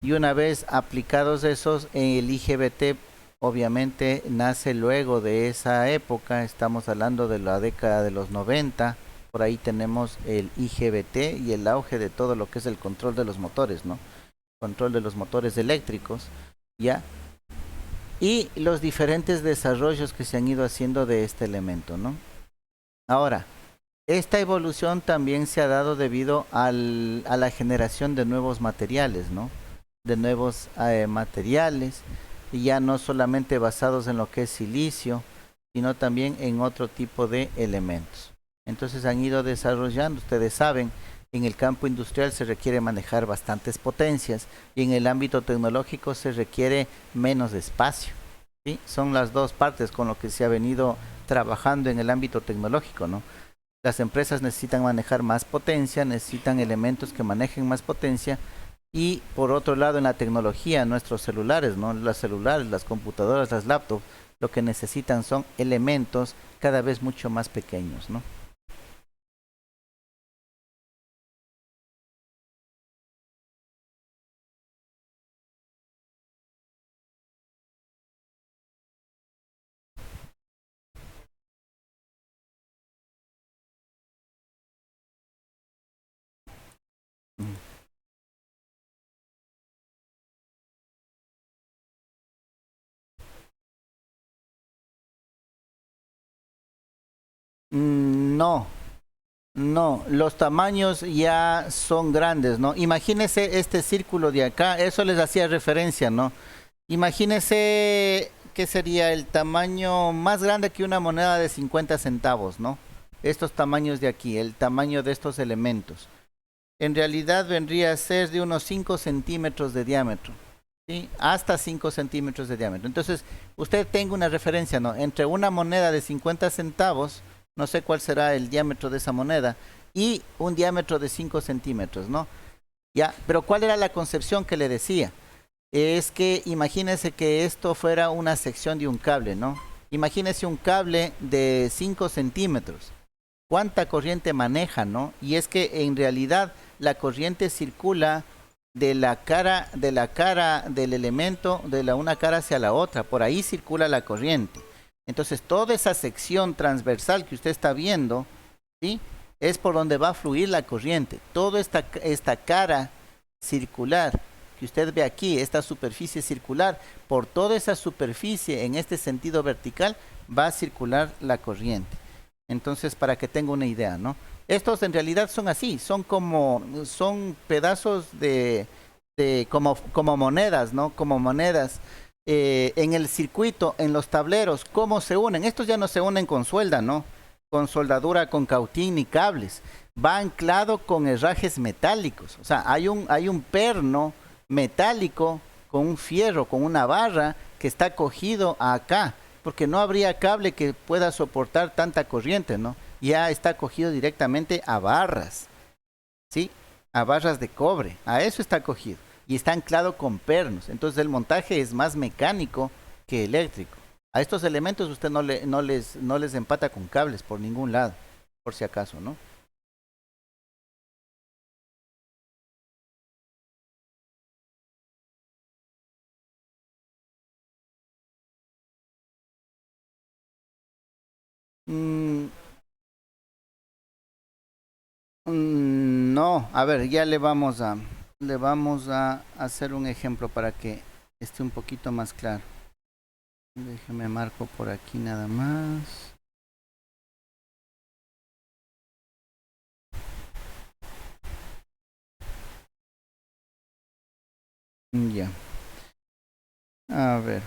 Y una vez aplicados esos, el IGBT obviamente nace luego de esa época, estamos hablando de la década de los 90, por ahí tenemos el IGBT y el auge de todo lo que es el control de los motores, ¿no? Control de los motores eléctricos, ¿ya? Y los diferentes desarrollos que se han ido haciendo de este elemento, ¿no? Ahora, esta evolución también se ha dado debido a la generación de nuevos materiales, ¿no? De nuevos materiales, y ya no solamente basados en lo que es silicio, sino también en otro tipo de elementos. Entonces han ido desarrollando, ustedes saben, en el campo industrial se requiere manejar bastantes potencias y en el ámbito tecnológico se requiere menos espacio, ¿sí? Son las dos partes con lo que se ha venido trabajando en el ámbito tecnológico, ¿no? Las empresas necesitan manejar más potencia, necesitan elementos que manejen más potencia. Y por otro lado, en la tecnología, nuestros celulares, ¿no? Los celulares, las computadoras, las laptops, lo que necesitan son elementos cada vez mucho más pequeños, ¿no? Mm. No, no, los tamaños ya son grandes, ¿no? Imagínese este círculo de acá, eso les hacía referencia, ¿no? Imagínese que sería el tamaño más grande que una moneda de 50 centavos, ¿no? Estos tamaños de aquí, el tamaño de estos elementos. En realidad vendría a ser de unos 5 centímetros de diámetro, ¿sí? Hasta 5 centímetros de diámetro. Entonces, usted tenga una referencia, ¿no? Entre una moneda de 50 centavos, no sé cuál será el diámetro de esa moneda, y un diámetro de 5 centímetros, ¿no? Ya, pero ¿cuál era la concepción que le decía? Es que imagínese que esto fuera una sección de un cable, ¿no? Imagínese un cable de 5 centímetros. ¿Cuánta corriente maneja, no? Y es que en realidad la corriente circula de la cara del elemento, de la una cara hacia la otra. Por ahí circula la corriente. Entonces, toda esa sección transversal que usted está viendo, ¿sí? Es por donde va a fluir la corriente. Toda esta cara circular que usted ve aquí, esta superficie circular, por toda esa superficie en este sentido vertical va a circular la corriente. Entonces, para que tenga una idea, ¿no? Estos en realidad son así, son pedazos como monedas, ¿no? Como monedas en el circuito, en los tableros, ¿cómo se unen? Estos ya no se unen con suelda, ¿no? Con soldadura, con cautín ni cables. Va anclado con herrajes metálicos. O sea, hay un perno metálico con un fierro, con una barra que está cogido acá, porque no habría cable que pueda soportar tanta corriente, ¿no? Ya está cogido directamente a barras, ¿sí? A barras de cobre, a eso está cogido. Y está anclado con pernos. Entonces el montaje es más mecánico que eléctrico. A estos elementos usted no les empata con cables por ningún lado, por si acaso, ¿no? Mm, no, a ver, ya le vamos a hacer un ejemplo para que esté un poquito más claro. Déjeme marco por aquí nada más. Ya, a ver.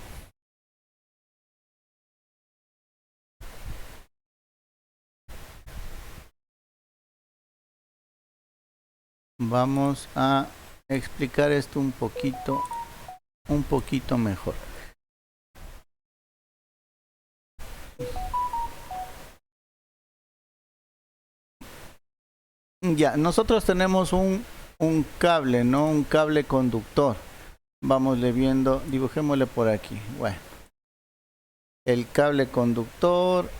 Vamos a explicar esto un poquito mejor. Ya, nosotros tenemos un cable, ¿no? Un cable conductor. Vamosle viendo, dibujémosle por aquí. Bueno, el cable conductor,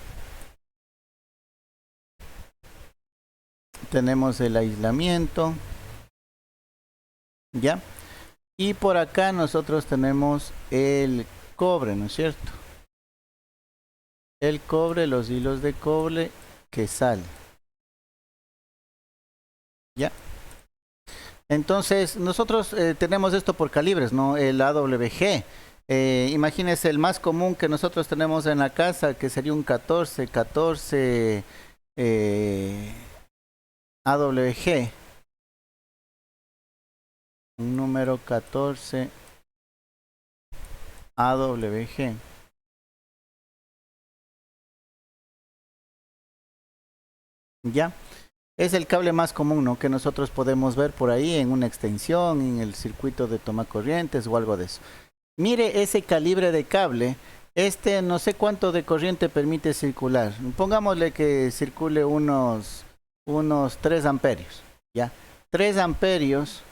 tenemos el aislamiento, ¿ya? Y por acá nosotros tenemos el cobre, ¿no es cierto? El cobre, los hilos de cobre que salen, ¿ya? Entonces, nosotros tenemos esto por calibres, ¿no? El AWG. Imagínense el más común que nosotros tenemos en la casa, que sería un 14 AWG. Un número 14 AWG. ¿Ya? Es el cable más común, ¿no? Que nosotros podemos ver por ahí en una extensión, en el circuito de toma corrientes o algo de eso. Mire ese calibre de cable. Este no sé cuánto de corriente permite circular. Pongámosle que circule unos 3 amperios. ¿Ya? 3 amperios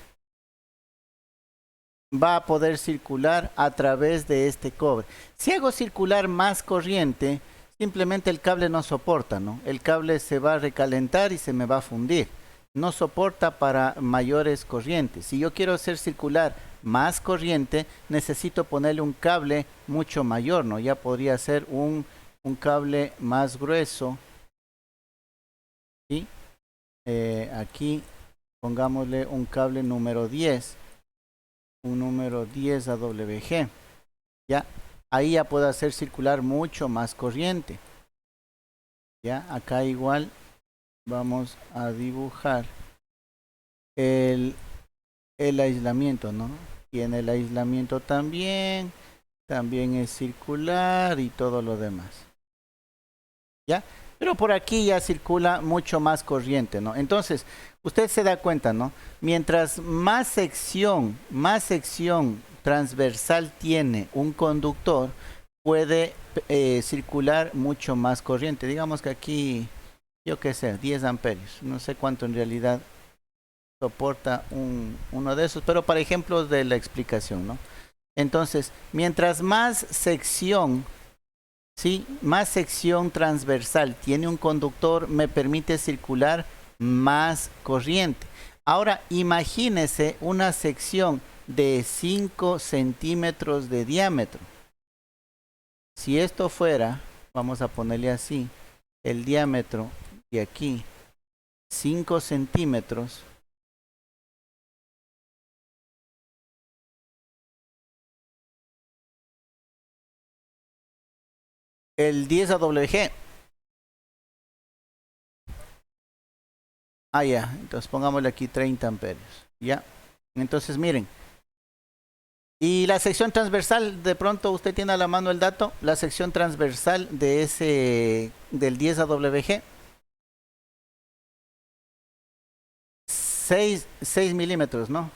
va a poder circular a través de este cobre. Si hago circular más corriente, simplemente el cable no soporta, ¿no? El cable se va a recalentar y se me va a fundir. No soporta para mayores corrientes. Si yo quiero hacer circular más corriente, necesito ponerle un cable mucho mayor, ¿no? Ya podría ser un cable más grueso. ¿Sí? Aquí pongámosle un cable número 10, un número 10 AWG. Ya, ahí ya puedo hacer circular mucho más corriente. Ya, acá igual vamos a dibujar el, el aislamiento, ¿no? Tiene el aislamiento también, también es circular y todo lo demás. ¿Ya? Pero por aquí ya circula mucho más corriente, ¿no? Entonces, usted se da cuenta, ¿no? Mientras más sección transversal tiene un conductor, puede circular mucho más corriente. Digamos que aquí, yo qué sé, 10 amperios. No sé cuánto en realidad soporta uno de esos, pero para ejemplos de la explicación, ¿no? Entonces, mientras más sección, ¿sí? Más sección transversal tiene un conductor, me permite circular más corriente. Ahora, imagínese una sección de 5 centímetros de diámetro. Si esto fuera, vamos a ponerle así, el diámetro de aquí, 5 centímetros, el 10 AWG. Ah, ya, entonces pongámosle aquí 30 amperios. Ya, entonces miren. Y la sección transversal, de pronto usted tiene a la mano el dato, la sección transversal de del 10 AWG, 6 milímetros, ¿no?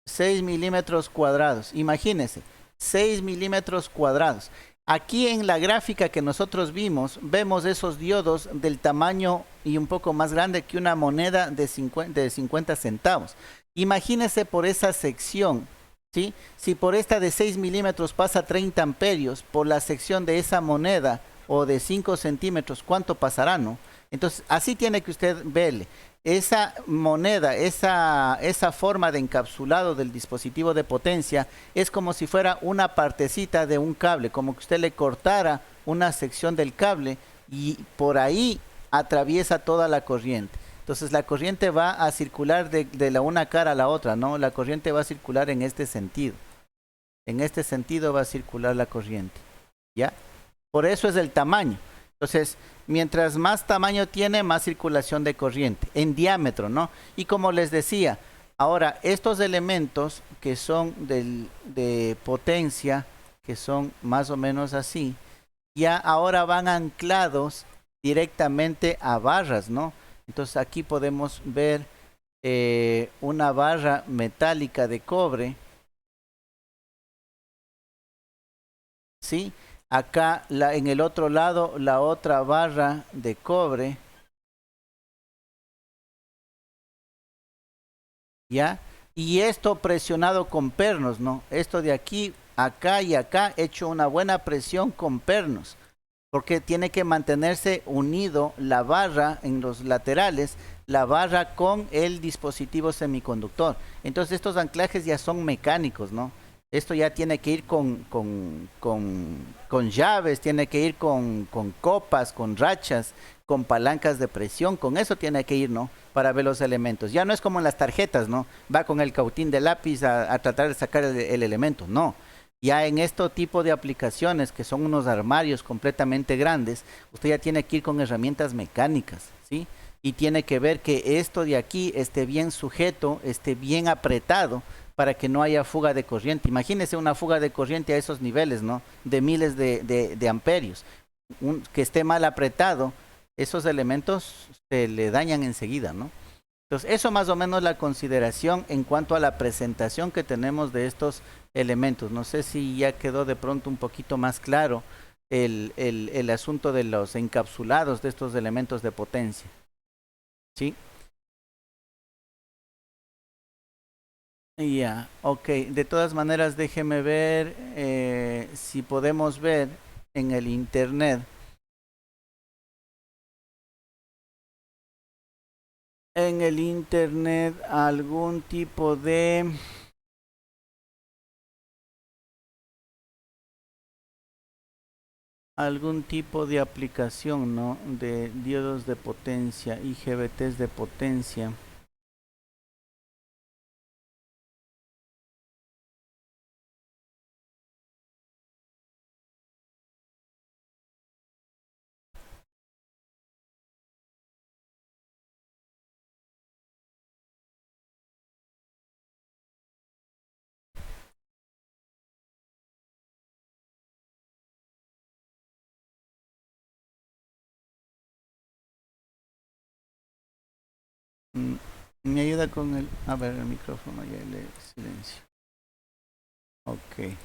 6 milímetros cuadrados, imagínense, 6 milímetros cuadrados. Aquí en la gráfica que nosotros vimos, vemos esos diodos del tamaño y un poco más grande que una moneda de 50 centavos. Imagínese por esa sección, ¿sí? Si por esta de 6 milímetros pasa 30 amperios, por la sección de esa moneda o de 5 centímetros, ¿cuánto pasará, no? Entonces, así tiene que usted verle esa moneda, esa forma de encapsulado del dispositivo de potencia es como si fuera una partecita de un cable, como que usted le cortara una sección del cable y por ahí atraviesa toda la corriente. Entonces la corriente va a circular de la una cara a la otra, ¿no? La corriente va a circular en este sentido. En este sentido va a circular la corriente, ¿ya? Por eso es el tamaño. Entonces, mientras más tamaño tiene, más circulación de corriente, en diámetro, ¿no? Y como les decía, ahora estos elementos que son de potencia, que son más o menos así, ya ahora van anclados directamente a barras, ¿no? Entonces aquí podemos ver una barra metálica de cobre, ¿sí? Acá en el otro lado la otra barra de cobre, ¿ya? Y esto presionado con pernos, ¿no? Esto de aquí, acá y acá, hecho una buena presión con pernos, porque tiene que mantenerse unido la barra en los laterales, la barra con el dispositivo semiconductor. Entonces estos anclajes ya son mecánicos, ¿no? Esto ya tiene que ir con llaves, tiene que ir con copas, con rachas, con palancas de presión, con eso tiene que ir, ¿no? Para ver los elementos. Ya no es como en las tarjetas, ¿no? Va con el cautín de lápiz a tratar de sacar el elemento, no. Ya en este tipo de aplicaciones, que son unos armarios completamente grandes, usted ya tiene que ir con herramientas mecánicas, ¿sí? Y tiene que ver que esto de aquí esté bien sujeto, esté bien apretado para que no haya fuga de corriente. Imagínese una fuga de corriente a esos niveles, ¿no? De miles de amperios. Que esté mal apretado, esos elementos se le dañan enseguida, ¿no? Entonces, eso más o menos la consideración en cuanto a la presentación que tenemos de estos elementos. No sé si ya quedó de pronto un poquito más claro el asunto de los encapsulados de estos elementos de potencia. ¿Sí? Ya, ok. De todas maneras, déjeme ver si podemos ver en el internet. En el internet algún tipo de aplicación, ¿no? De diodos de potencia, IGBTs de potencia. Me ayuda con el... A ver, el micrófono, ya le silencio. Ok.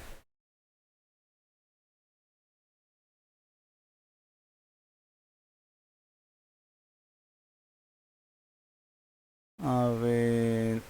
A ver...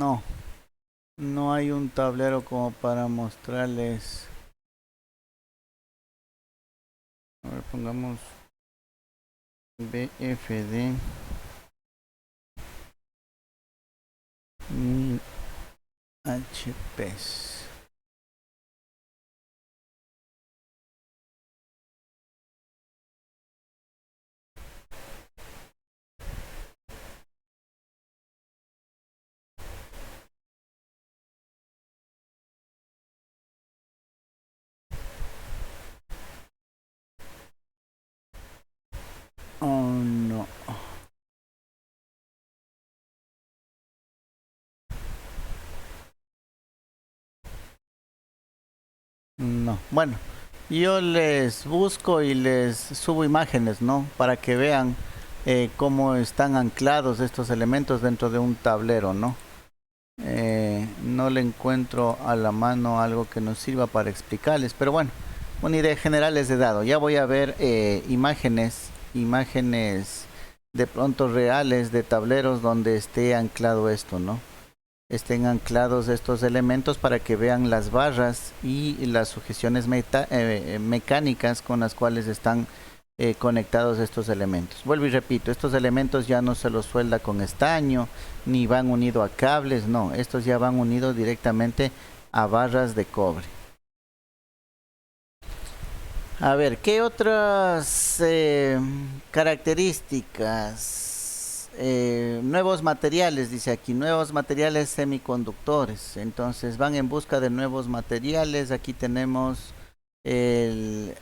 no, no hay un tablero como para mostrarles. A ver, pongamos BFD 1000 HPs. Oh, no. No. Bueno, yo les busco y les subo imágenes, ¿no? Para que vean cómo están anclados estos elementos dentro de un tablero, ¿no? No le encuentro a la mano algo que nos sirva para explicarles, pero bueno, una idea general les he dado. Ya voy a ver imágenes de pronto reales de tableros donde esté anclado esto, ¿no? Estén anclados estos elementos para que vean las barras y las sujeciones mecánicas con las cuales están conectados estos elementos. Vuelvo y repito, estos elementos ya no se los suelda con estaño, ni van unidos a cables, no, estos ya van unidos directamente a barras de cobre. A ver, ¿qué otras características? Nuevos materiales, dice aquí, nuevos materiales semiconductores. Entonces van en busca de nuevos materiales. Aquí tenemos el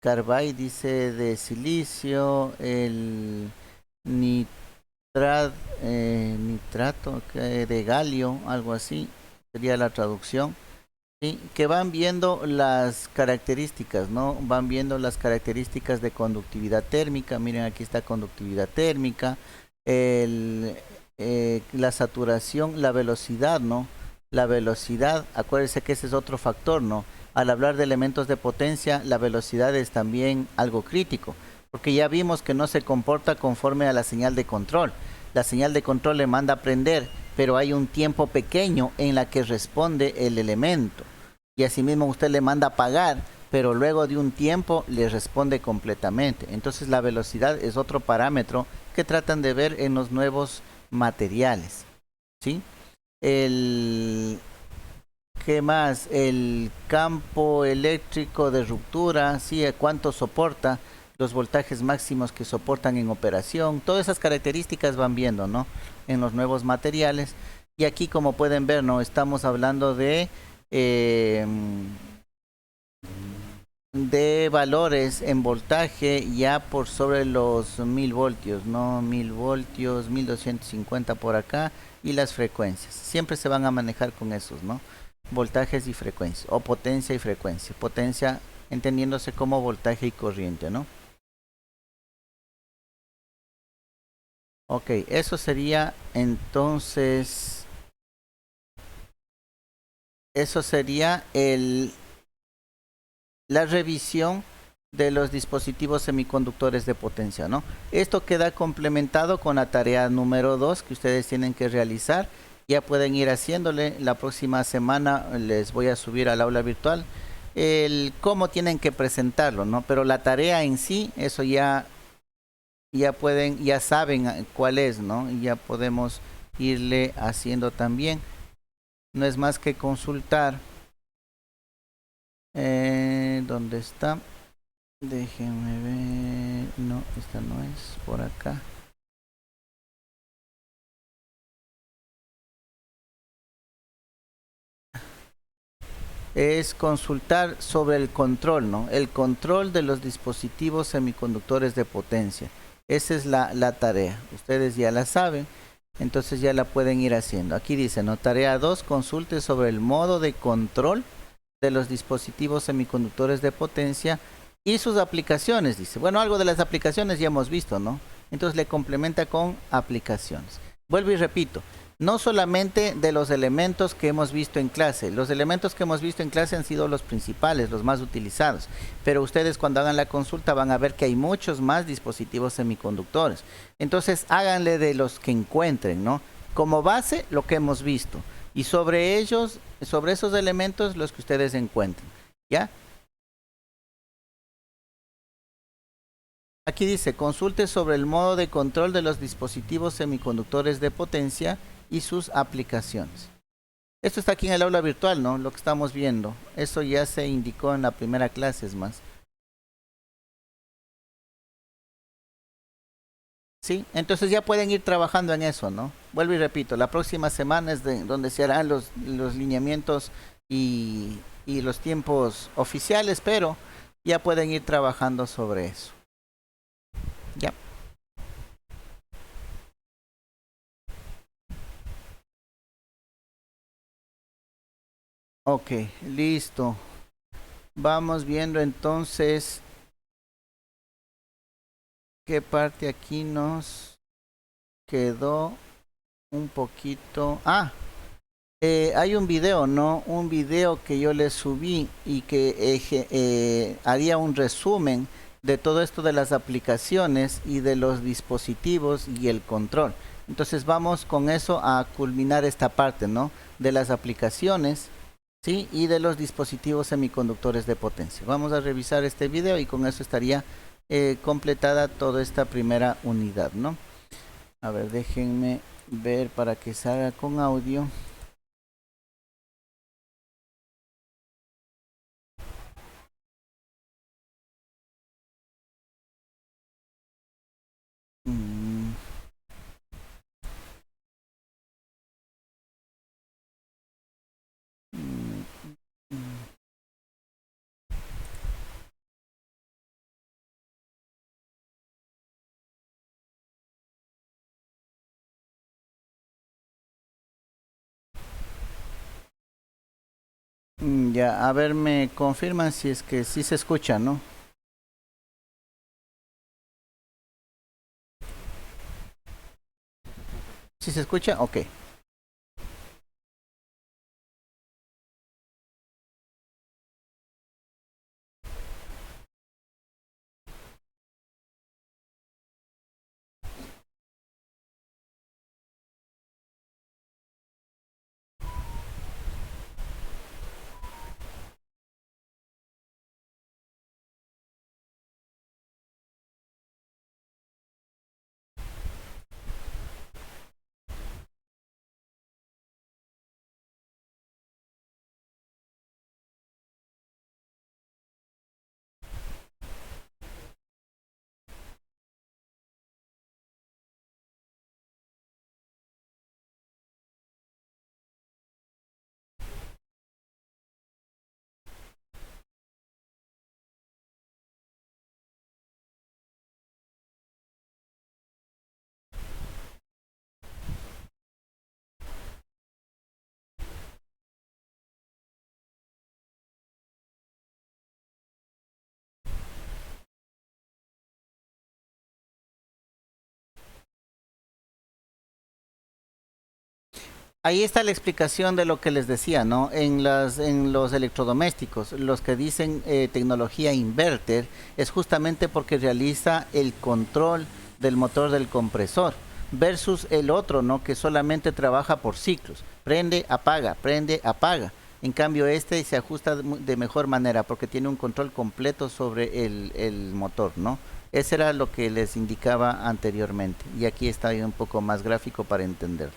carbide, dice, de silicio, el nitrato de galio, algo así, sería la traducción. Sí, que van viendo las características, ¿no? Van viendo las características de conductividad térmica. Miren, aquí está conductividad térmica, la saturación, la velocidad, ¿no? La velocidad, acuérdense que ese es otro factor, ¿no? Al hablar de elementos de potencia, la velocidad es también algo crítico, porque ya vimos que no se comporta conforme a la señal de control. La señal de control le manda a prender, pero hay un tiempo pequeño en la que responde el elemento. Y asimismo usted le manda a apagar, pero luego de un tiempo le responde completamente. Entonces la velocidad es otro parámetro que tratan de ver en los nuevos materiales. ¿Sí? El, ¿Qué más? El campo eléctrico de ruptura, ¿sí? ¿Cuánto soporta? Los voltajes máximos que soportan en operación. Todas esas características van viendo, ¿no? En los nuevos materiales. Y aquí, como pueden ver, ¿no? Estamos hablando eh, de valores en voltaje ya por sobre los 1000 voltios, ¿no? 1000 voltios, 1250 por acá, y las frecuencias. Siempre se van a manejar con esos, ¿no? Voltajes y frecuencias, o potencia y frecuencia. Potencia entendiéndose como voltaje y corriente, ¿no? Ok, eso sería entonces, eso sería la revisión de los dispositivos semiconductores de potencia, ¿no? Esto queda complementado con la tarea número 2 que ustedes tienen que realizar. Ya pueden ir haciéndole. La próxima semana les voy a subir al aula virtual el cómo tienen que presentarlo, ¿no? Pero la tarea en sí, eso ya saben cuál es, ¿no? Y ya podemos irle haciendo también. No es más que consultar ¿Dónde está? Déjenme ver. No, esta no es. Por acá. Es consultar sobre el control, ¿no? El control de los dispositivos semiconductores de potencia. Esa es la tarea. Ustedes ya la saben, entonces ya la pueden ir haciendo. Aquí dice, ¿no? Tarea 2, consulte sobre el modo de control de los dispositivos semiconductores de potencia y sus aplicaciones, dice. Bueno, algo de las aplicaciones ya hemos visto, ¿no? Entonces le complementa con aplicaciones. Vuelvo y repito, no solamente de los elementos que hemos visto en clase. Los elementos que hemos visto en clase han sido los principales, los más utilizados. Pero ustedes cuando hagan la consulta van a ver que hay muchos más dispositivos semiconductores. Entonces háganle de los que encuentren, ¿no? Como base lo que hemos visto. Y sobre ellos, sobre esos elementos, los que ustedes encuentren. ¿Ya? Aquí dice, consulte sobre el modo de control de los dispositivos semiconductores de potencia y sus aplicaciones. Esto está aquí en el aula virtual, ¿no? Lo que estamos viendo. Eso ya se indicó en la primera clase, es más. Sí, entonces ya pueden ir trabajando en eso, ¿no? Vuelvo y repito, la próxima semana es de donde se harán los lineamientos y los tiempos oficiales, pero ya pueden ir trabajando sobre eso. Ya. Ok, listo. Vamos viendo entonces qué parte aquí nos quedó un poquito. Ah, hay un video, ¿no? Un video que yo le subí y que haría un resumen de todo esto de las aplicaciones y de los dispositivos y el control. Entonces vamos con eso a culminar esta parte, ¿no? De las aplicaciones, ¿sí? Y de los dispositivos semiconductores de potencia. Vamos a revisar este video y con eso estaría completada toda esta primera unidad, ¿no? A ver, déjenme ver para que salga con audio. Mm, mm, mm. Ya, a ver, me confirman si es que sí se escucha, ¿no? ¿Sí se escucha? Ok. Ahí está la explicación de lo que les decía, ¿no? En los electrodomésticos, los que dicen tecnología inverter, es justamente porque realiza el control del motor del compresor, versus el otro, ¿no? Que solamente trabaja por ciclos, prende, apaga. En cambio, este se ajusta de mejor manera porque tiene un control completo sobre el motor, ¿no? Ese era lo que les indicaba anteriormente. Y aquí está un poco más gráfico para entender.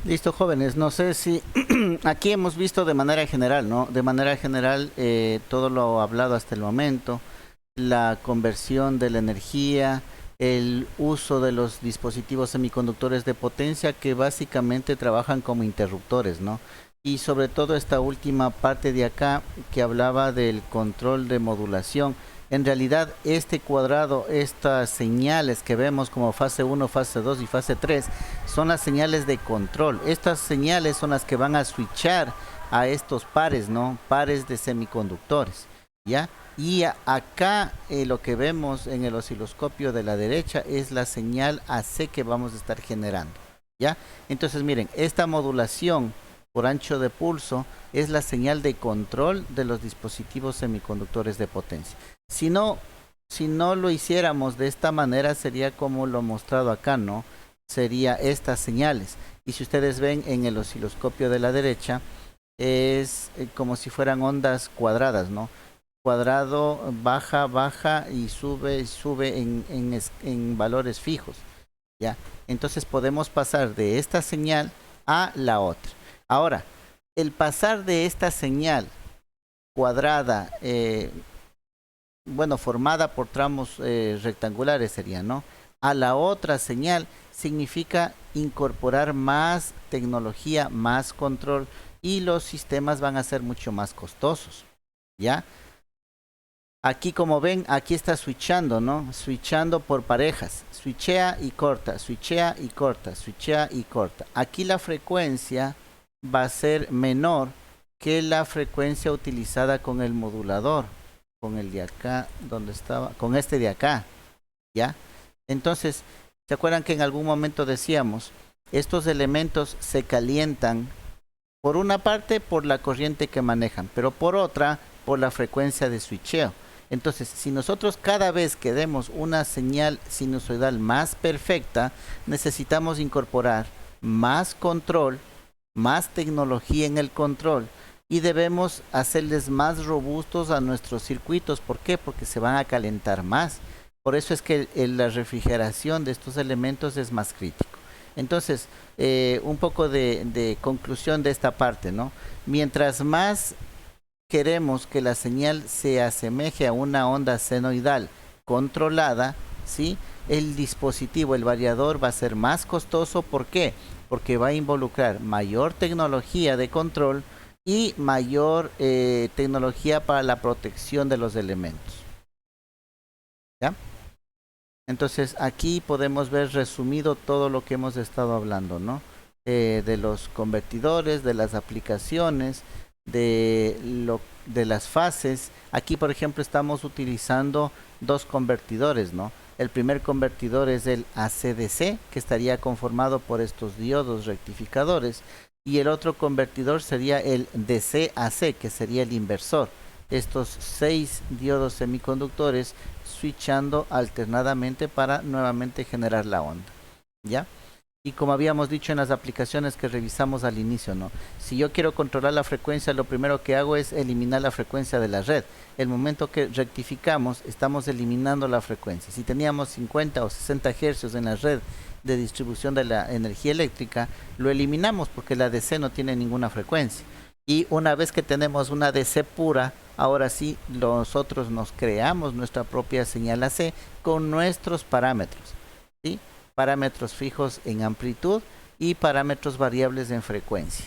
Listo, jóvenes. No sé si aquí hemos visto de manera general, ¿no? De manera general, todo lo hablado hasta el momento, la conversión de la energía, el uso de los dispositivos semiconductores de potencia que básicamente trabajan como interruptores, ¿no? Y sobre todo esta última parte de acá que hablaba del control de modulación. En realidad, este cuadrado, estas señales que vemos como fase uno, fase 2 y fase 3 son las señales de control. Estas señales son las que van a switchar a estos pares, ¿no? Pares de semiconductores, ¿ya? Y acá lo que vemos en el osciloscopio de la derecha es la señal AC que vamos a estar generando, ¿ya? Entonces miren, esta modulación por ancho de pulso es la señal de control de los dispositivos semiconductores de potencia. Si no lo hiciéramos de esta manera sería como lo mostrado acá, ¿no? Sería estas señales. Y si ustedes ven en el osciloscopio de la derecha, es como si fueran ondas cuadradas, ¿no? Cuadrado baja, baja y sube en valores fijos, ¿ya? Entonces podemos pasar de esta señal a la otra. Ahora, el pasar de esta señal cuadrada, bueno, formada por tramos rectangulares sería, ¿no? A la otra señal significa incorporar más tecnología, más control y los sistemas van a ser mucho más costosos, ¿ya? Aquí como ven, aquí está switchando, ¿no? Switchando por parejas. Switchea y corta, switchea y corta, switchea y corta. Aquí la frecuencia va a ser menor que la frecuencia utilizada con el modulador. Con el de acá, donde estaba, con este de acá, ¿ya? Entonces, ¿se acuerdan que en algún momento decíamos, estos elementos se calientan por una parte por la corriente que manejan, pero por otra por la frecuencia de switcheo? Entonces, si nosotros cada vez que demos una señal sinusoidal más perfecta, necesitamos incorporar más control, más tecnología en el control y debemos hacerles más robustos a nuestros circuitos. ¿Por qué? Porque se van a calentar más. Por eso es que la refrigeración de estos elementos es más crítico. Entonces, un poco de conclusión de esta parte, ¿no? Mientras más queremos que la señal se asemeje a una onda senoidal controlada, ¿sí? El dispositivo, el variador va a ser más costoso. ¿Por qué? Porque va a involucrar mayor tecnología de control y mayor tecnología para la protección de los elementos, ¿ya? Entonces aquí podemos ver resumido todo lo que hemos estado hablando, ¿no? De los convertidores, de las aplicaciones, de las fases. Aquí, por ejemplo, estamos utilizando dos convertidores, ¿no? El primer convertidor es el AC/DC, que estaría conformado por estos diodos rectificadores, y el otro convertidor sería el DC-AC, que sería el inversor. Estos 6 diodos semiconductores switchando alternadamente para nuevamente generar la onda, ¿ya? Y como habíamos dicho en las aplicaciones que revisamos al inicio, ¿no? Si yo quiero controlar la frecuencia, lo primero que hago es eliminar la frecuencia de la red. El momento que rectificamos, estamos eliminando la frecuencia. Si teníamos 50 o 60 Hz en la red de distribución de la energía eléctrica, lo eliminamos porque la DC no tiene ninguna frecuencia. Y una vez que tenemos una DC pura, ahora sí, nosotros nos creamos nuestra propia señal AC con nuestros parámetros, ¿sí? Parámetros fijos en amplitud y parámetros variables en frecuencia.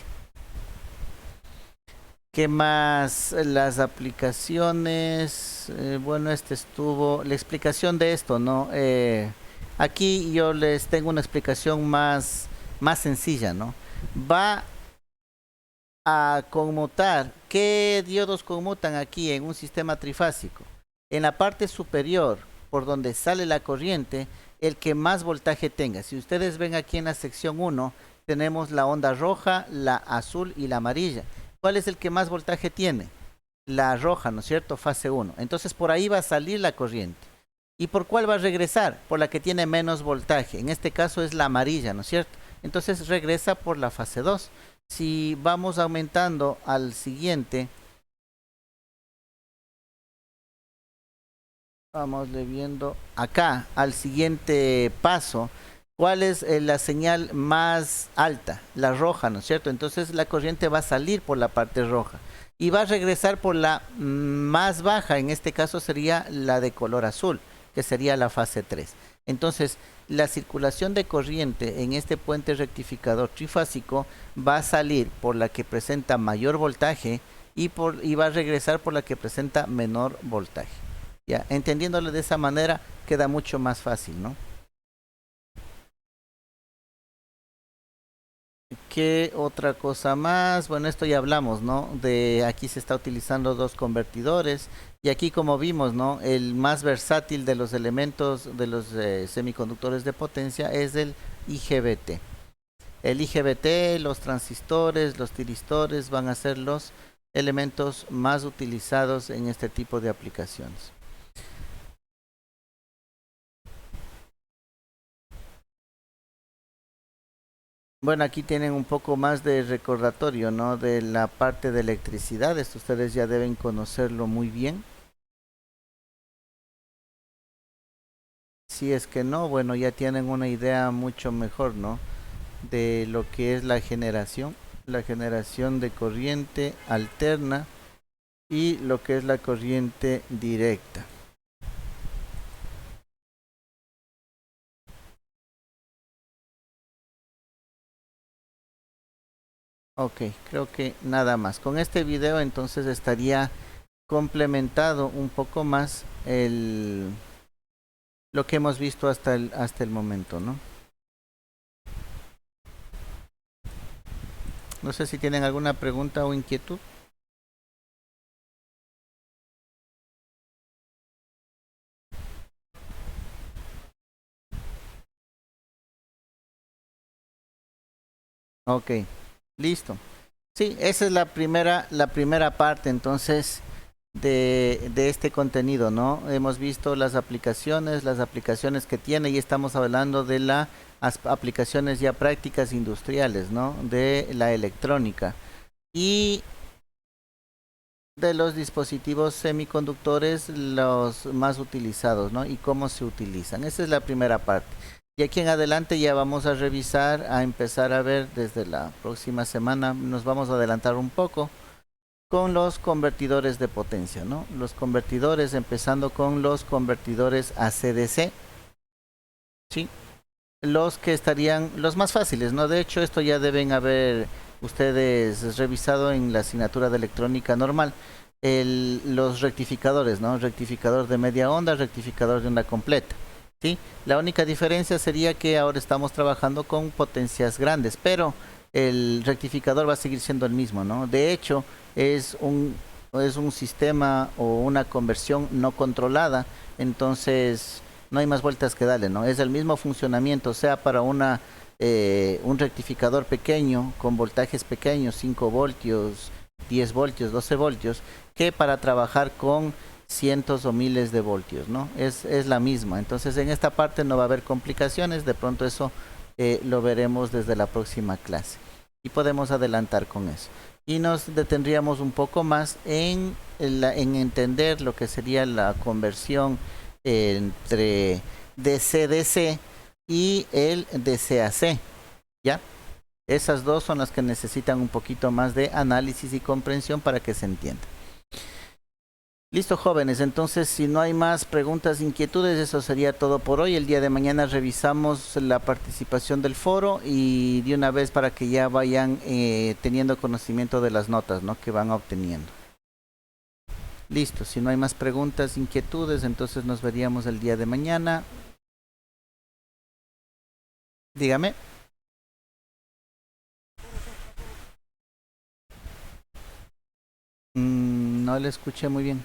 ¿Qué más? Las aplicaciones, bueno, este estuvo, la explicación de esto, ¿no? Aquí yo les tengo una explicación más sencilla, ¿no? Va a conmutar. ¿Qué diodos conmutan aquí en un sistema trifásico? En la parte superior, por donde sale la corriente, el que más voltaje tenga. Si ustedes ven aquí en la sección 1, tenemos la onda roja, la azul y la amarilla. ¿Cuál es el que más voltaje tiene? La roja, ¿no es cierto? Fase 1. Entonces por ahí va a salir la corriente. ¿Y por cuál va a regresar? Por la que tiene menos voltaje. En este caso es la amarilla, ¿no es cierto? Entonces regresa por la fase 2. Si vamos aumentando al siguiente, vamos viendo acá al siguiente paso, ¿Cuál es la señal más alta? La roja, ¿no es cierto? Entonces la corriente va a salir por la parte roja y va a regresar por la más baja, en este caso sería la de color azul, que sería la fase 3. Entonces, la circulación de corriente en este puente rectificador trifásico va a salir por la que presenta mayor voltaje y va a regresar por la que presenta menor voltaje. Ya, entendiéndolo de esa manera, queda mucho más fácil, ¿no? ¿Qué otra cosa más? Bueno, esto ya hablamos, ¿no? De aquí se está utilizando dos convertidores y aquí como vimos, ¿no? El más versátil de los elementos de los semiconductores de potencia es el IGBT. El IGBT, los transistores, los tiristores van a ser los elementos más utilizados en este tipo de aplicaciones. Bueno, aquí tienen un poco más de recordatorio, ¿no? De la parte de electricidad. Esto ustedes ya deben conocerlo muy bien. Si es que no, bueno, ya tienen una idea mucho mejor, ¿no? De lo que es la generación de corriente alterna y lo que es la corriente directa. Ok, creo que nada más. Con este video entonces estaría complementado un poco más lo que hemos visto hasta el momento, ¿no? No sé si tienen alguna pregunta o inquietud. Ok, listo. Sí, esa es la primera parte entonces de este contenido, ¿no? Hemos visto las aplicaciones que tiene y estamos hablando de las aplicaciones ya prácticas industriales, ¿no? De la electrónica y de los dispositivos semiconductores los más utilizados, ¿no? Y cómo se utilizan. Esa es la primera parte. Y aquí en adelante ya vamos a revisar, a empezar a ver desde la próxima semana, nos vamos a adelantar un poco con los convertidores de potencia, ¿no? Los convertidores, empezando con los convertidores AC/DC, ¿sí? Los que estarían, los más fáciles, ¿no? De hecho, esto ya deben haber ustedes revisado en la asignatura de electrónica normal. Los rectificadores, ¿no? Rectificador de media onda, rectificador de onda completa, ¿sí? La única diferencia sería que ahora estamos trabajando con potencias grandes, pero el rectificador va a seguir siendo el mismo, ¿no? De hecho, es un sistema o una conversión no controlada, entonces no hay más vueltas que darle, ¿no? Es el mismo funcionamiento, sea para un rectificador pequeño con voltajes pequeños, 5 voltios, 10 voltios, 12 voltios, que para trabajar con cientos o miles de voltios, ¿no? Es la misma. Entonces en esta parte no va a haber complicaciones, de pronto eso lo veremos desde la próxima clase y podemos adelantar con eso. Y nos detendríamos un poco más en entender lo que sería la conversión entre DC-DC y el DC-AC, ¿ya? Esas dos son las que necesitan un poquito más de análisis y comprensión para que se entienda. Listo, jóvenes, entonces si no hay más preguntas, inquietudes, eso sería todo por hoy. El día de mañana revisamos la participación del foro y de una vez para que ya vayan teniendo conocimiento de las notas, ¿no?, que van obteniendo. Listo, si no hay más preguntas, inquietudes, entonces nos veríamos el día de mañana. Dígame. No le escuché muy bien.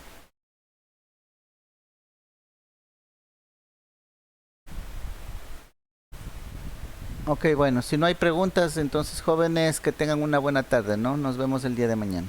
Ok, bueno, si no hay preguntas, entonces jóvenes, que tengan una buena tarde, ¿no? Nos vemos el día de mañana.